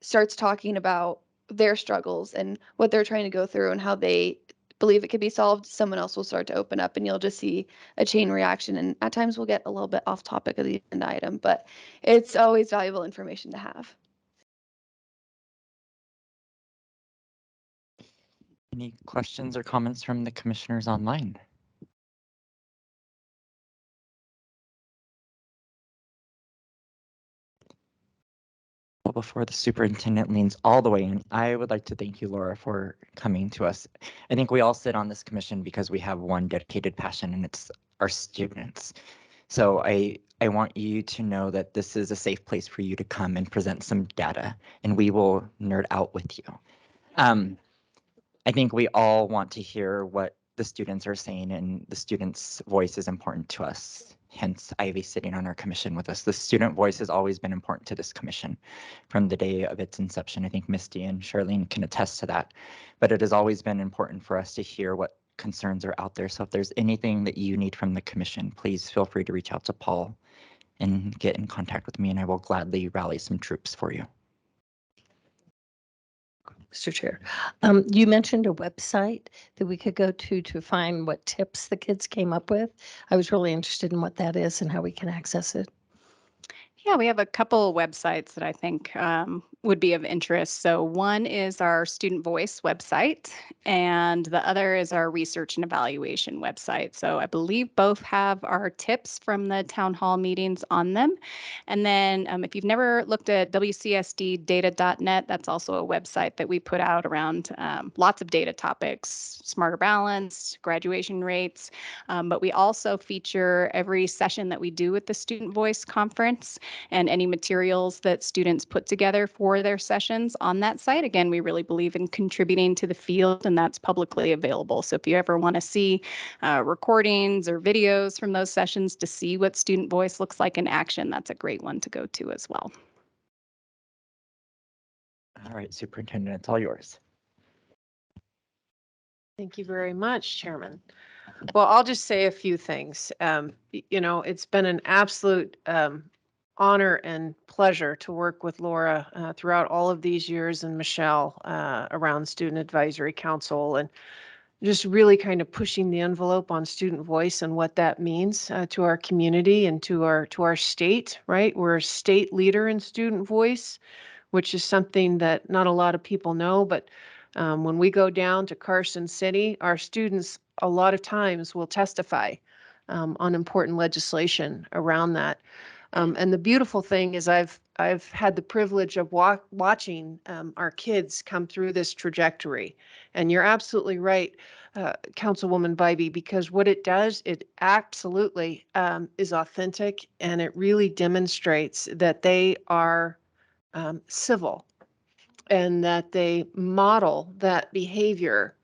G: starts talking about their struggles and what they're trying to go through and how they believe it could be solved, someone else will start to open up and you'll just see a chain reaction. And at times we'll get a little bit off topic of the agenda item, but it's always valuable information to have.
A: Any questions or comments from the commissioners online? Well, before the superintendent leans all the way in, I would like to thank you, Laura, for coming to us. I think we all sit on this commission because we have one dedicated passion, and it's our students. So I want you to know that this is a safe place for you to come and present some data, and we will nerd out with you. I think we all want to hear what the students are saying, and the students' voice is important to us. Hence, Ivy sitting on our commission with us. The student voice has always been important to this commission from the day of its inception. I think Misty and Charlene can attest to that. But it has always been important for us to hear what concerns are out there. So if there's anything that you need from the commission, please feel free to reach out to Paul and get in contact with me, and I will gladly rally some troops for you.
D: Mr. Chair, you mentioned a website that we could go to find what tips the kids came up with. I was really interested in what that is and how we can access it.
H: Yeah, we have a couple websites that I think would be of interest. So one is our Student Voice website, and the other is our Research and Evaluation website. So I believe both have our tips from the town hall meetings on them. And then if you've never looked at WCSDdata.net, that's also a website that we put out around lots of data topics, smarter balance, graduation rates. But we also feature every session that we do at the Student Voice Conference and any materials that students put together for their sessions on that site. Again, we really believe in contributing to the field, and that's publicly available. So if you ever want to see recordings or videos from those sessions to see what student voice looks like in action, that's a great one to go to as well.
A: All right, Superintendent, it's all yours.
J: Thank you very much, Chairman. Well, I'll just say a few things. It's been an absolute honor and pleasure to work with Laura throughout all of these years, and Michelle around Student Advisory Council. And just really kind of pushing the envelope on student voice and what that means to our community and to our state, right? We're a state leader in student voice, which is something that not a lot of people know, but when we go down to Carson City, our students a lot of times will testify on important legislation around that. And the beautiful thing is I've had the privilege of watching our kids come through this trajectory. And you're absolutely right, Councilwoman Bybee, because what it does, it absolutely is authentic, and it really demonstrates that they are civil and that they model that behavior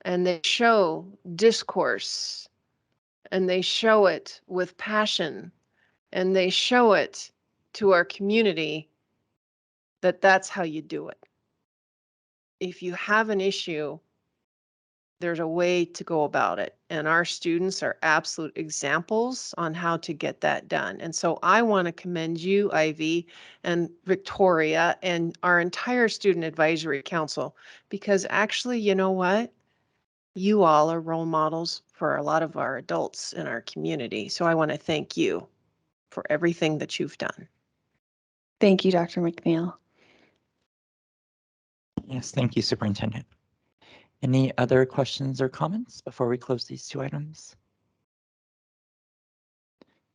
J: and they show discourse and they show it with passion and they show it to our community that that's how you do it. If you have an issue, there's a way to go about it. And our students are absolute examples on how to get that done. And so I want to commend you, Ivy, and Victoria, and our entire Student Advisory Council, because actually, you know what? You all are role models for a lot of our adults in our community. So I want to thank you for everything that you've done.
G: Thank you, Dr. McNeil.
A: Yes, thank you, Superintendent. Any other questions or comments before we close these two items?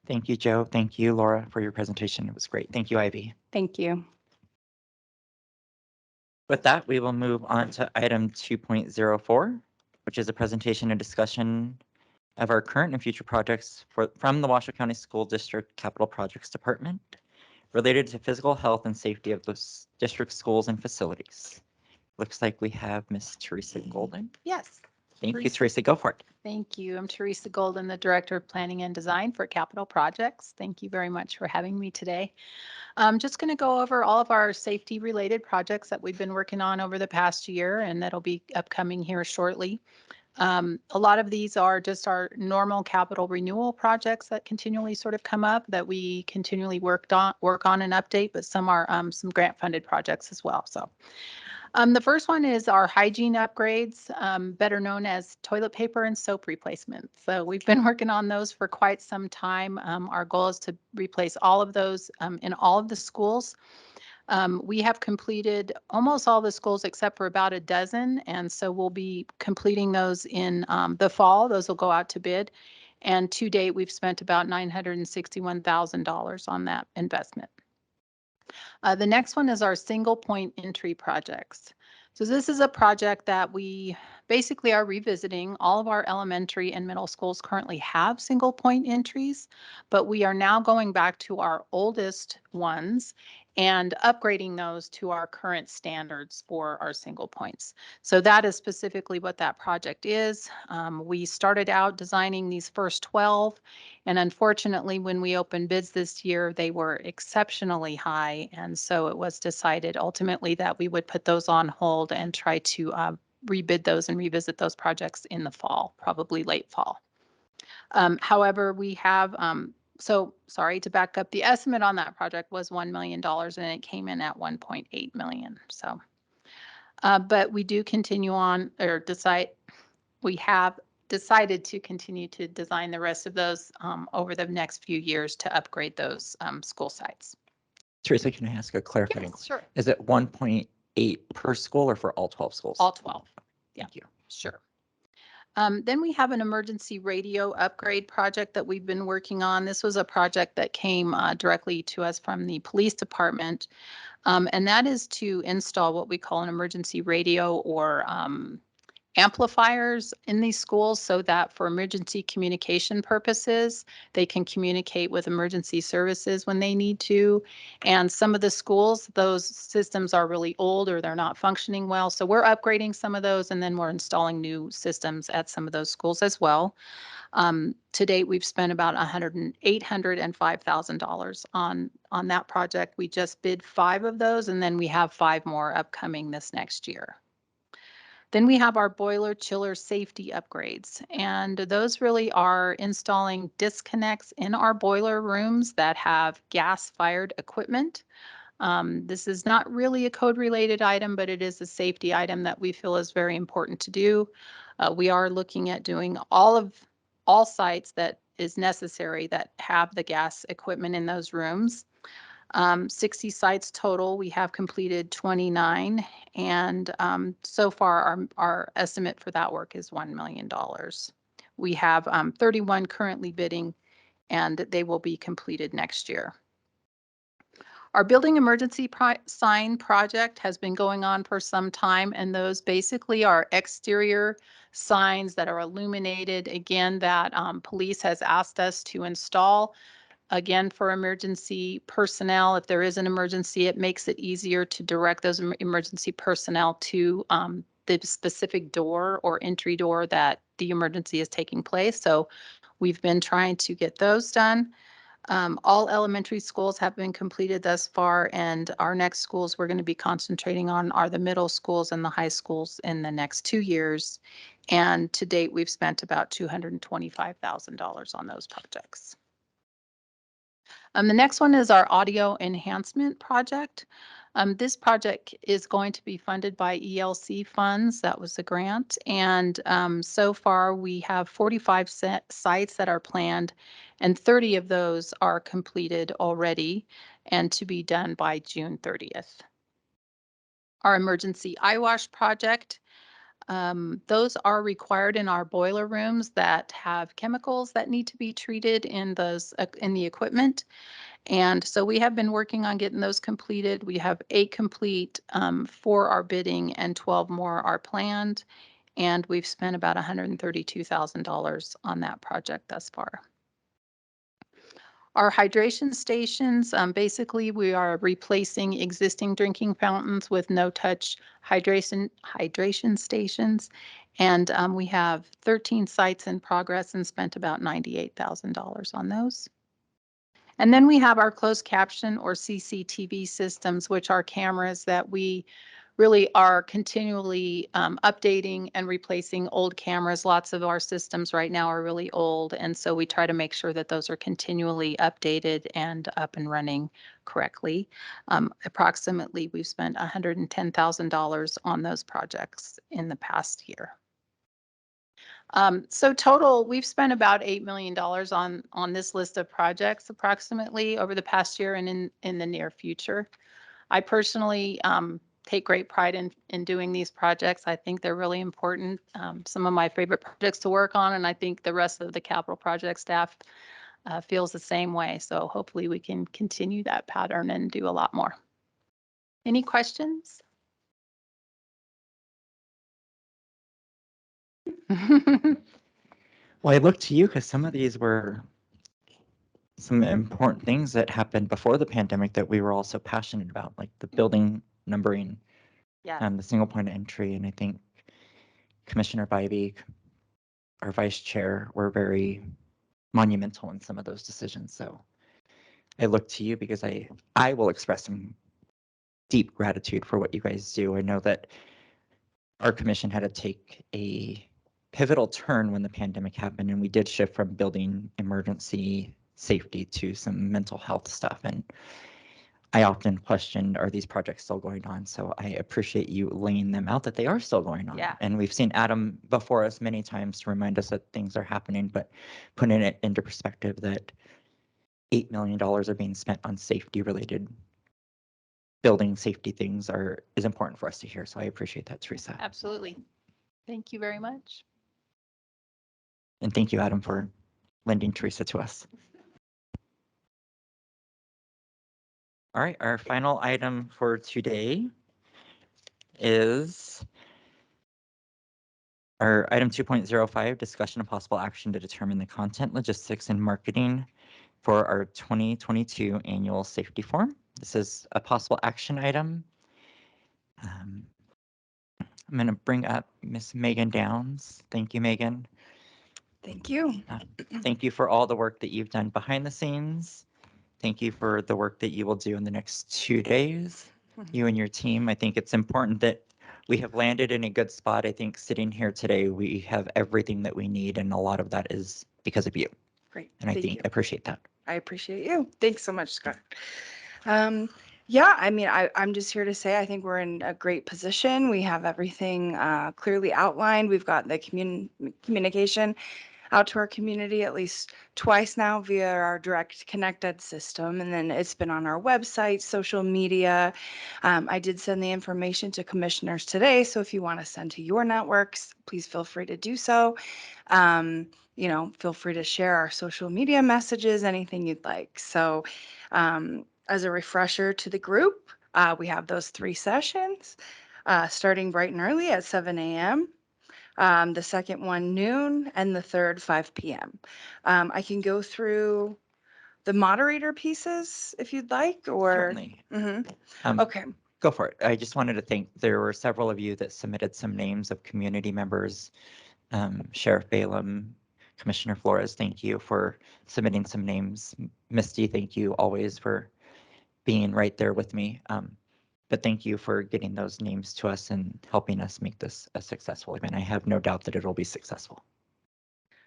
A: Thank you, Joe. Thank you, Laura, for your presentation. It was great. Thank you, Ivy.
H: Thank you.
A: With that, we will move on to item 2.04, which is a presentation and discussion of our current and future projects from the Washoe County School District Capital Projects Department related to physical health and safety of the district schools and facilities. Looks like we have Miss Theresa Golden.
C: Yes.
A: Thank you, Theresa. Go for it.
C: Thank you. I'm Theresa Golden, the Director of Planning and Design for Capital Projects. Thank you very much for having me today. I'm just going to go over all of our safety related projects that we've been working on over the past year, and that'll be upcoming here shortly. A lot of these are just our normal capital renewal projects that continually sort of come up that we continually work on and update, but some are some grant funded projects as well. So the first one is our hygiene upgrades, better known as toilet paper and soap replacement. So we've been working on those for quite some time. Our goal is to replace all of those in all of the schools. We have completed almost all the schools except for about a dozen, and so we'll be completing those in the fall. Those will go out to bid. And to date, we've spent about $961,000 on that investment. The next one is our single point entry projects. So this is a project that we basically are revisiting. All of our elementary and middle schools currently have single point entries, but we are now going back to our oldest ones and upgrading those to our current standards for our single points. So that is specifically what that project is. We started out designing these first 12, and unfortunately, when we opened bids this year, they were exceptionally high. And so it was decided ultimately that we would put those on hold and try to rebid those and revisit those projects in the fall, probably late fall. However, we have, so sorry to back up, the estimate on that project was $1 million and it came in at 1.8 million. So, but we do continue on or we have decided to continue to design the rest of those over the next few years to upgrade those school sites.
A: Theresa, can I ask a clarifying?
C: Yes, sure.
A: Is it 1.8 per school or for all 12 schools?
C: All 12.
A: Thank you.
C: Sure. Then we have an emergency radio upgrade project that we've been working on. This was a project that came directly to us from the police department. And that is to install what we call an emergency radio or amplifiers in these schools so that for emergency communication purposes, they can communicate with emergency services when they need to. And some of the schools, those systems are really old or they're not functioning well. So we're upgrading some of those and then we're installing new systems at some of those schools as well. To date, we've spent about $805,000 on that project. We just bid 5 of those and then we have 5 more upcoming this next year. Then we have our boiler chiller safety upgrades, and those really are installing disconnects in our boiler rooms that have gas-fired equipment. This is not really a code-related item, but it is a safety item that we feel is very important to do. We are looking at doing all sites that is necessary that have the gas equipment in those rooms. 60 sites total. We have completed 29, and so far our estimate for that work is $1 million. We have 31 currently bidding, and they will be completed next year. Our building emergency sign project has been going on for some time, and those basically are exterior signs that are illuminated, again, that police has asked us to install. Again, for emergency personnel, if there is an emergency, it makes it easier to direct those emergency personnel to the specific door or entry door that the emergency is taking place. So we've been trying to get those done. All elementary schools have been completed thus far, and our next schools we're going to be concentrating on are the middle schools and the high schools in the next 2 years. And to date, we've spent about $225,000 on those projects. The next one is our audio enhancement project. This project is going to be funded by ELC funds. That was the grant. And so far we have 45 sites that are planned, and 30 of those are completed already and to be done by June 30th. Our emergency eye wash project. Those are required in our boiler rooms that have chemicals that need to be treated in those in the equipment. And so we have been working on getting those completed. We have 8 complete for our bidding, and 12 more are planned. And we've spent about $132,000 on that project thus far. Our hydration stations, basically we are replacing existing drinking fountains with no-touch hydration stations. And we have 13 sites in progress and spent about $98,000 on those. And then we have our closed caption or CCTV systems, which are cameras that we really are continually updating and replacing old cameras. Lots of our systems right now are really old, and so we try to make sure that those are continually updated and up and running correctly. Approximately, we've spent $110,000 on those projects in the past year. So total, we've spent about $8 million on this list of projects approximately over the past year and in the near future. I personally take great pride in doing these projects. I think they're really important. Some of my favorite projects to work on, and I think the rest of the capital project staff feels the same way. So hopefully we can continue that pattern and do a lot more. Any questions?
A: Well, I look to you because some of these were some important things that happened before the pandemic that we were also passionate about, like the building numbering,
C: Yeah.
A: the single point of entry. And I think Commissioner Bybee, our vice chair, were very monumental in some of those decisions. So I look to you because I will express some deep gratitude for what you guys do. I know that our commission had to take a pivotal turn when the pandemic happened, and we did shift from building emergency safety to some mental health stuff. And I often questioned, are these projects still going on? So I appreciate you laying them out that they are still going on.
C: Yeah.
A: And we've seen Adam before us many times to remind us that things are happening, but putting it into perspective that $8 million are being spent on safety related building safety things is important for us to hear. So I appreciate that, Theresa.
C: Absolutely. Thank you very much.
A: And thank you, Adam, for lending Theresa to us. All right, our final item for today is our item 2.05, discussion of possible action to determine the content, logistics, and marketing for our 2022 annual safety forum. This is a possible action item. I'm going to bring up Miss Megan Downs. Thank you, Megan.
K: Thank you.
A: Thank you for all the work that you've done behind the scenes. Thank you for the work that you will do in the next 2 days, you and your team. I think it's important that we have landed in a good spot. I think sitting here today, we have everything that we need, and a lot of that is because of you.
K: Great.
A: And I
K: Thank
A: think
K: you.
A: I appreciate that.
K: I appreciate you. Thanks so much, Scott. Yeah, I mean, I'm just here to say I think we're in a great position. We have everything clearly outlined. We've got the communication out to our community at least twice now via our direct connected system. And then it's been on our website, social media. I did send the information to commissioners today. So if you want to send to your networks, please feel free to do so. You know, feel free to share our social media messages, anything you'd like. So as a refresher to the group, we have those 3 sessions starting bright and early at 7 a.m. The second one noon, and the third 5 p.m. I can go through the moderator pieces if you'd like, or
A: Certainly.
K: okay.
A: Go for it. I just wanted to thank, there were several of you that submitted some names of community members. Sheriff Balaam, Commissioner Flores, thank you for submitting some names. Misty, thank you always for being right there with me. But thank you for getting those names to us and helping us make this a successful event. I have no doubt that it'll be successful.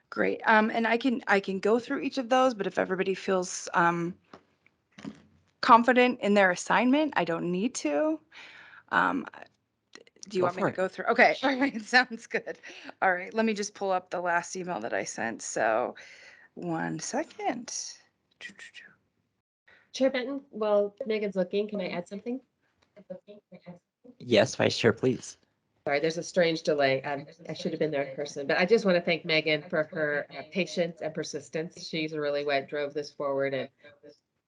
K: Great. And I can go through each of those, but if everybody feels confident in their assignment, I don't need to. Do you
A: Go
K: want me
A: for
K: to
A: it.
K: go through? Okay, all right, sounds good. All right, let me just pull up the last email that I sent. So 1 second.
L: Chair Benton, while Megan's looking, can I add something?
A: Yes, Vice Chair, please.
L: Sorry, there's a strange delay. I should have been there in person, but I just want to thank Megan for her patience and persistence. She's really what drove this forward and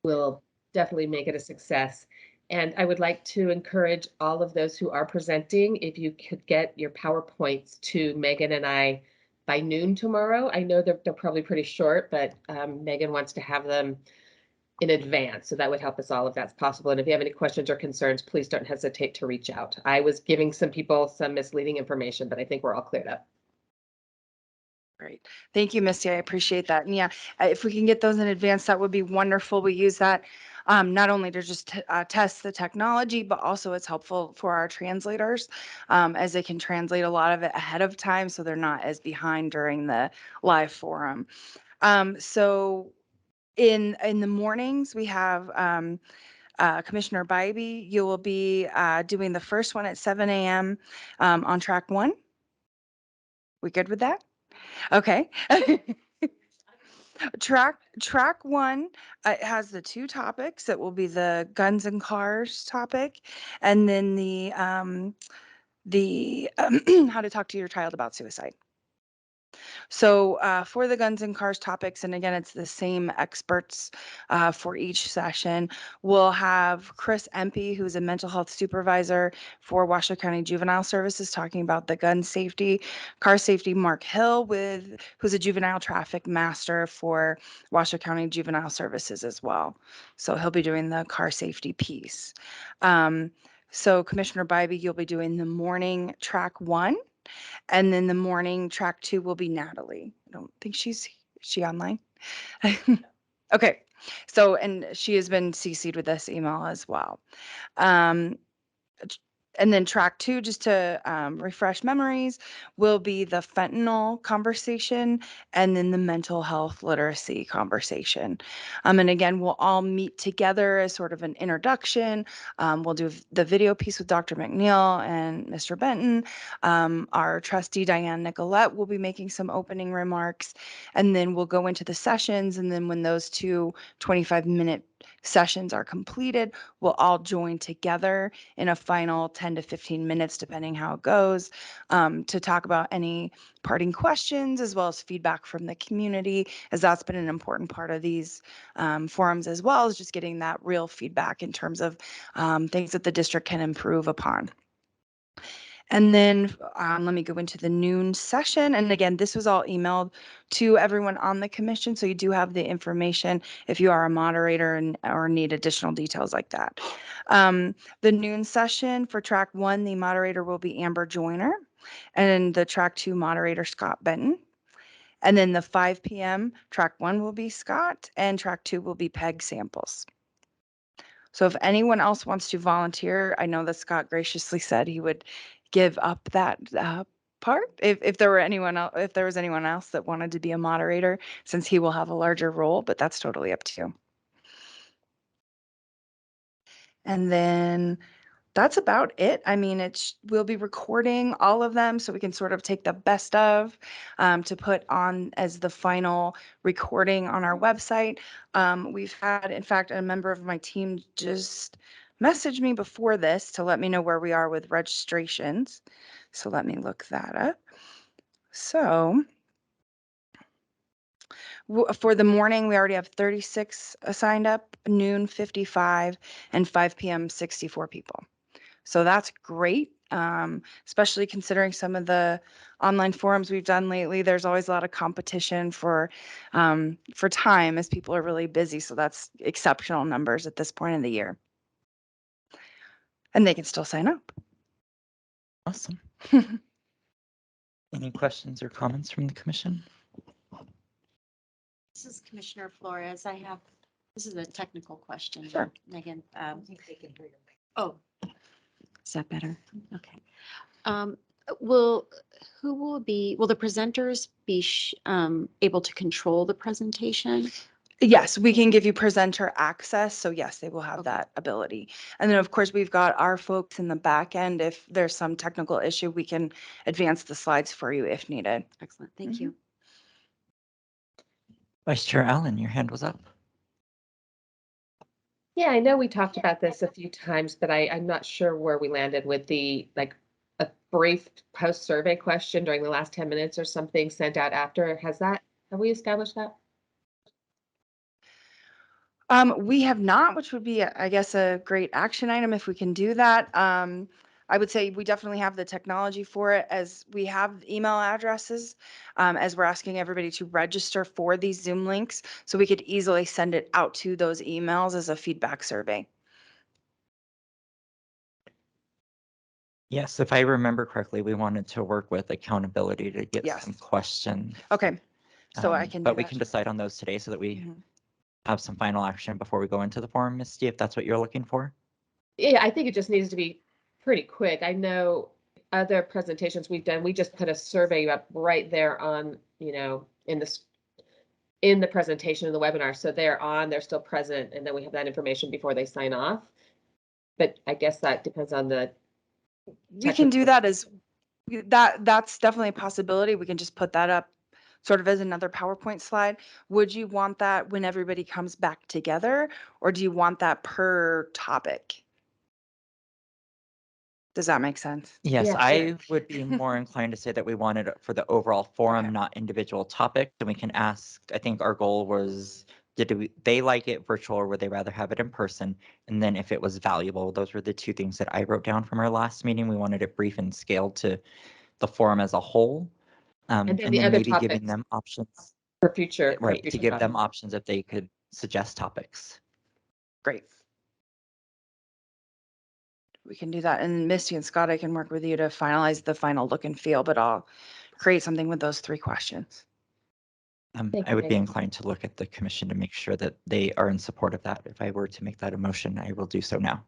L: will definitely make it a success. And I would like to encourage all of those who are presenting, if you could get your PowerPoints to Megan and I by noon tomorrow. I know they're probably pretty short, but Megan wants to have them in advance. So that would help us all if that's possible. And if you have any questions or concerns, please don't hesitate to reach out. I was giving some people some misleading information, but I think we're all cleared up.
K: Great. Thank you, Misty. I appreciate that. And yeah, if we can get those in advance, that would be wonderful. We use that not only to just test the technology, but also it's helpful for our translators as they can translate a lot of it ahead of time so they're not as behind during the live forum. So in the mornings, we have Commissioner Bybee. You will be doing the first one at 7 a.m. On track 1. We good with that? Okay. Track 1 it has the 2 topics. It will be the guns and cars topic, and then the how to talk to your child about suicide. So for the guns and cars topics, and again, it's the same experts for each session. We'll have Chris Empey, who's a mental health supervisor for Washoe County Juvenile Services, talking about the gun safety, car safety. Mark Hill, who's a juvenile traffic master for Washoe County Juvenile Services as well. So he'll be doing the car safety piece. So Commissioner Bybee, you'll be doing the morning track 1. And then the morning track 2 will be Natalie. I don't think is she online? Okay. So, and she has been CC'd with this email as well. And then track 2, just to refresh memories, will be the fentanyl conversation and then the mental health literacy conversation. And again, we'll all meet together as sort of an introduction. We'll do the video piece with Dr. McNeil and Mr. Benton. Our trustee, Diane Nicolette, will be making some opening remarks. And then we'll go into the sessions. And then when those 2 25-minute sessions are completed, we'll all join together in a final 10 to 15 minutes, depending how it goes, to talk about any parting questions as well as feedback from the community, as that's been an important part of these forums as well, as just getting that real feedback in terms of things that the district can improve upon. And then let me go into the noon session. And again, this was all emailed to everyone on the commission. So you do have the information if you are a moderator or need additional details like that. The noon session for track 1, the moderator will be Amber Joyner, and the track 2 moderator, Scott Benton. And then the 5 p.m. track 1 will be Scott, and track 2 will be Peg Samples. So if anyone else wants to volunteer, I know that Scott graciously said he would give up that part if there was anyone else that wanted to be a moderator, since he will have a larger role, but that's totally up to you. And then that's about it. I mean, we'll be recording all of them so we can sort of take the best of to put on as the final recording on our website. We've had, in fact, a member of my team just messaged me before this to let me know where we are with registrations. So let me look that up. So for the morning, we already have 36 signed up, noon 55, and 5 p.m. 64 people. So that's great, especially considering some of the online forums we've done lately. There's always a lot of competition for time as people are really busy. So that's exceptional numbers at this point in the year. And they can still sign up.
A: Awesome. Any questions or comments from the commission?
B: This is Commissioner Flores. This is a technical question.
K: Sure.
B: Megan. Oh, is that better? Okay. Will the presenters be able to control the presentation?
K: Yes, we can give you presenter access. So yes, they will have
B: Okay.
K: that ability. And then of course, we've got our folks in the back end. If there's some technical issue, we can advance the slides for you if needed.
B: Excellent. Thank you.
A: Vice Chair Allen, your hand was up.
L: Yeah, I know we talked about this a few times, but I'm not sure where we landed with the, like, a brief post-survey question during the last 10 minutes or something sent out after. Have we established that?
K: We have not, which would be, I guess, a great action item if we can do that. I would say we definitely have the technology for it, as we have email addresses, as we're asking everybody to register for these Zoom links. So we could easily send it out to those emails as a feedback survey.
A: Yes, if I remember correctly, we wanted to work with accountability to get
K: Yes.
A: some questions.
K: Okay, so I can do
A: But we
K: that.
A: can decide on those today so that we
K: Mhm.
A: have some final action before we go into the forum, Misty, if that's what you're looking for.
L: Yeah, I think it just needs to be pretty quick. I know other presentations we've done, we just put a survey up right there on, in the presentation in the webinar. So they're still present, and then we have that information before they sign off. But I guess that depends on the.
K: We can do that that's definitely a possibility. We can just put that up sort of as another PowerPoint slide. Would you want that when everybody comes back together, or do you want that per topic? Does that make sense?
A: Yes,
L: Yeah,
A: I
L: sure.
A: would be more inclined to say that we wanted it for the overall forum,
K: Okay.
A: not individual topics. And we can ask, I think our goal was, they like it virtual or would they rather have it in person? And then if it was valuable, those were the two things that I wrote down from our last meeting. We wanted it brief and scaled to the forum as a whole.
L: And then
A: And
L: the
A: then
L: other
A: maybe giving
L: topics
A: them options,
L: for future.
A: right, to give them options if they could suggest topics.
K: Great. We can do that. And Misty and Scott, I can work with you to finalize the final look and feel, but I'll create something with those 3 questions.
L: Thank
A: I
L: you,
A: would be
L: Megan.
A: inclined to look at the commission to make sure that they are in support of that. If I were to make that a motion, I will do so now.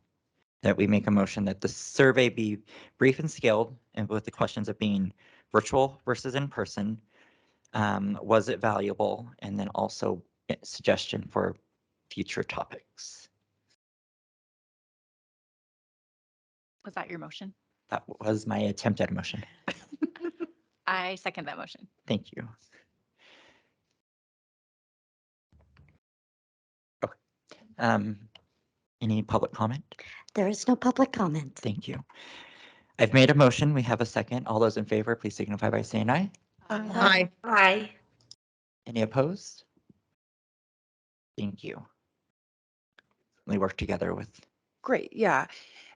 A: That we make a motion that the survey be brief and scaled, and with the questions of being virtual versus in person. Was it valuable? And then also a suggestion for future topics.
C: Was that your motion?
A: That was my attempt at a motion.
C: I second that motion.
A: Thank you. Okay. Any public comment?
B: There is no public comment.
A: Thank you. I've made a motion. We have a second. All those in favor, please signify by saying aye.
B: Aye. Aye.
A: Any opposed? Thank you. We work together with.
K: Great, yeah.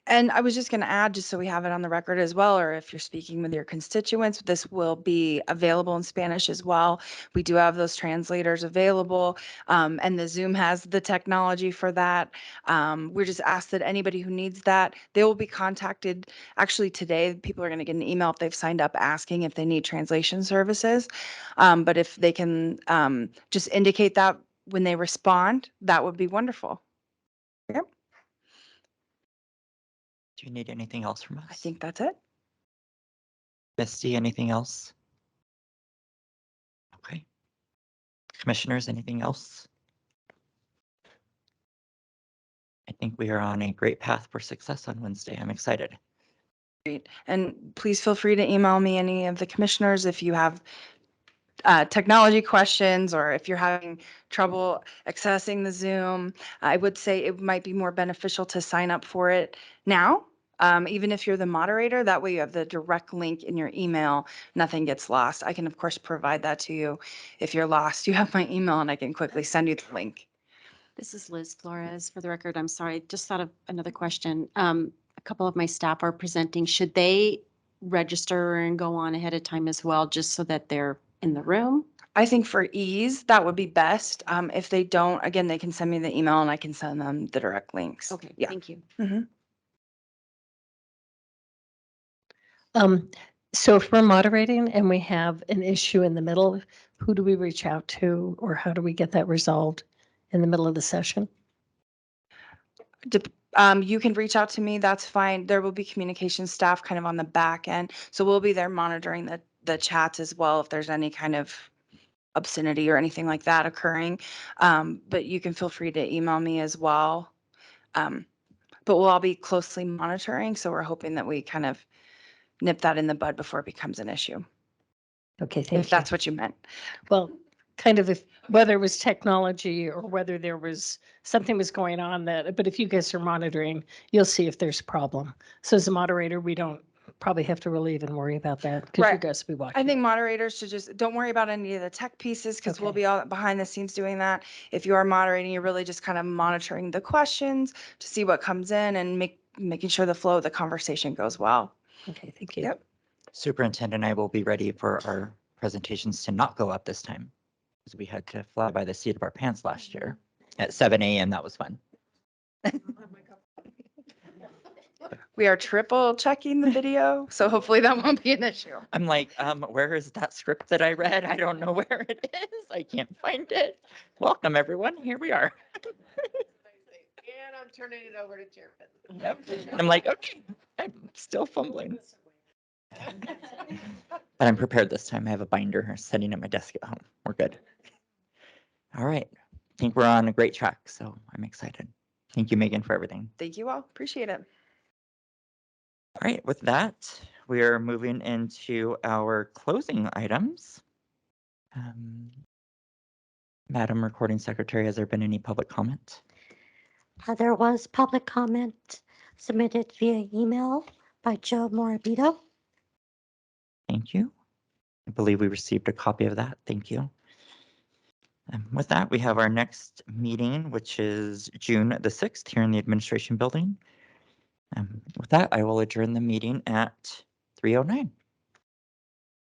K: And I was just going to add, just so we have it on the record as well, or if you're speaking with your constituents, this will be available in Spanish as well. We do have those translators available, and the Zoom has the technology for that. We're just asked that anybody who needs that, they will be contacted. Actually, today, people are going to get an email if they've signed up asking if they need translation services. But if they can just indicate that when they respond, that would be wonderful. Yep.
A: Do you need anything else from us?
K: I think that's it.
A: Misty, anything else? Okay. Commissioners, anything else? I think we are on a great path for success on Wednesday. I'm excited.
K: Great. And please feel free to email me any of the commissioners if you have technology questions or if you're having trouble accessing the Zoom. I would say it might be more beneficial to sign up for it now. Even if you're the moderator, that way you have the direct link in your email, nothing gets lost. I can of course provide that to you. If you're lost, you have my email and I can quickly send you the link.
M: This is Liz Flores. For the record, I'm sorry, just thought of another question. A couple of my staff are presenting. Should they register and go on ahead of time as well, just so that they're in the room?
K: I think for ease, that would be best. If they don't, again, they can send me the email and I can send them the direct links.
M: Okay,
K: Yeah.
M: thank you.
D: So if we're moderating and we have an issue in the middle, who do we reach out to, or how do we get that resolved in the middle of the session?
K: You can reach out to me, that's fine. There will be communication staff kind of on the back end. So we'll be there monitoring the chats as well if there's any kind of obscenity or anything like that occurring. But you can feel free to email me as well. But we'll all be closely monitoring. So we're hoping that we kind of nip that in the bud before it becomes an issue,
D: Okay, thank
K: if
D: you.
K: that's what you meant.
D: Well, kind of if, whether it was technology or whether there was, something was going on that, but if you guys are monitoring, you'll see if there's a problem. So as a moderator, we don't probably have to really even worry about that because you
K: Right.
D: guys will be watching.
K: I think moderators should just, don't worry about any of the tech pieces because we'll
D: Okay.
K: be all behind the scenes doing that. If you are moderating, you're really just kind of monitoring the questions to see what comes in and making sure the flow of the conversation goes well.
D: Okay, thank you.
K: Yep.
A: Superintendent and I will be ready for our presentations to not go up this time, because we had to fly by the seat of our pants last year at 7 a.m. That was fun.
K: We are triple checking the video, so hopefully that won't be an issue.
A: I'm like, where is that script that I read? I don't know where it is. I can't find it. Welcome, everyone. Here we are.
J: And I'm turning it over to Chairman.
A: Yep. I'm like, okay, I'm still fumbling. But I'm prepared this time. I have a binder sitting at my desk at home. We're good. All right. I think we're on a great track, so I'm excited. Thank you, Megan, for everything.
K: Thank you all. Appreciate it.
A: All right, with that, we are moving into our closing items. Madam Recording Secretary, has there been any public comment?
B: There was public comment submitted via email by Joe Morabito.
A: Thank you. I believe we received a copy of that. Thank you. With that, we have our next meeting, which is June the 6th here in the administration building. With that, I will adjourn the meeting at 3:09.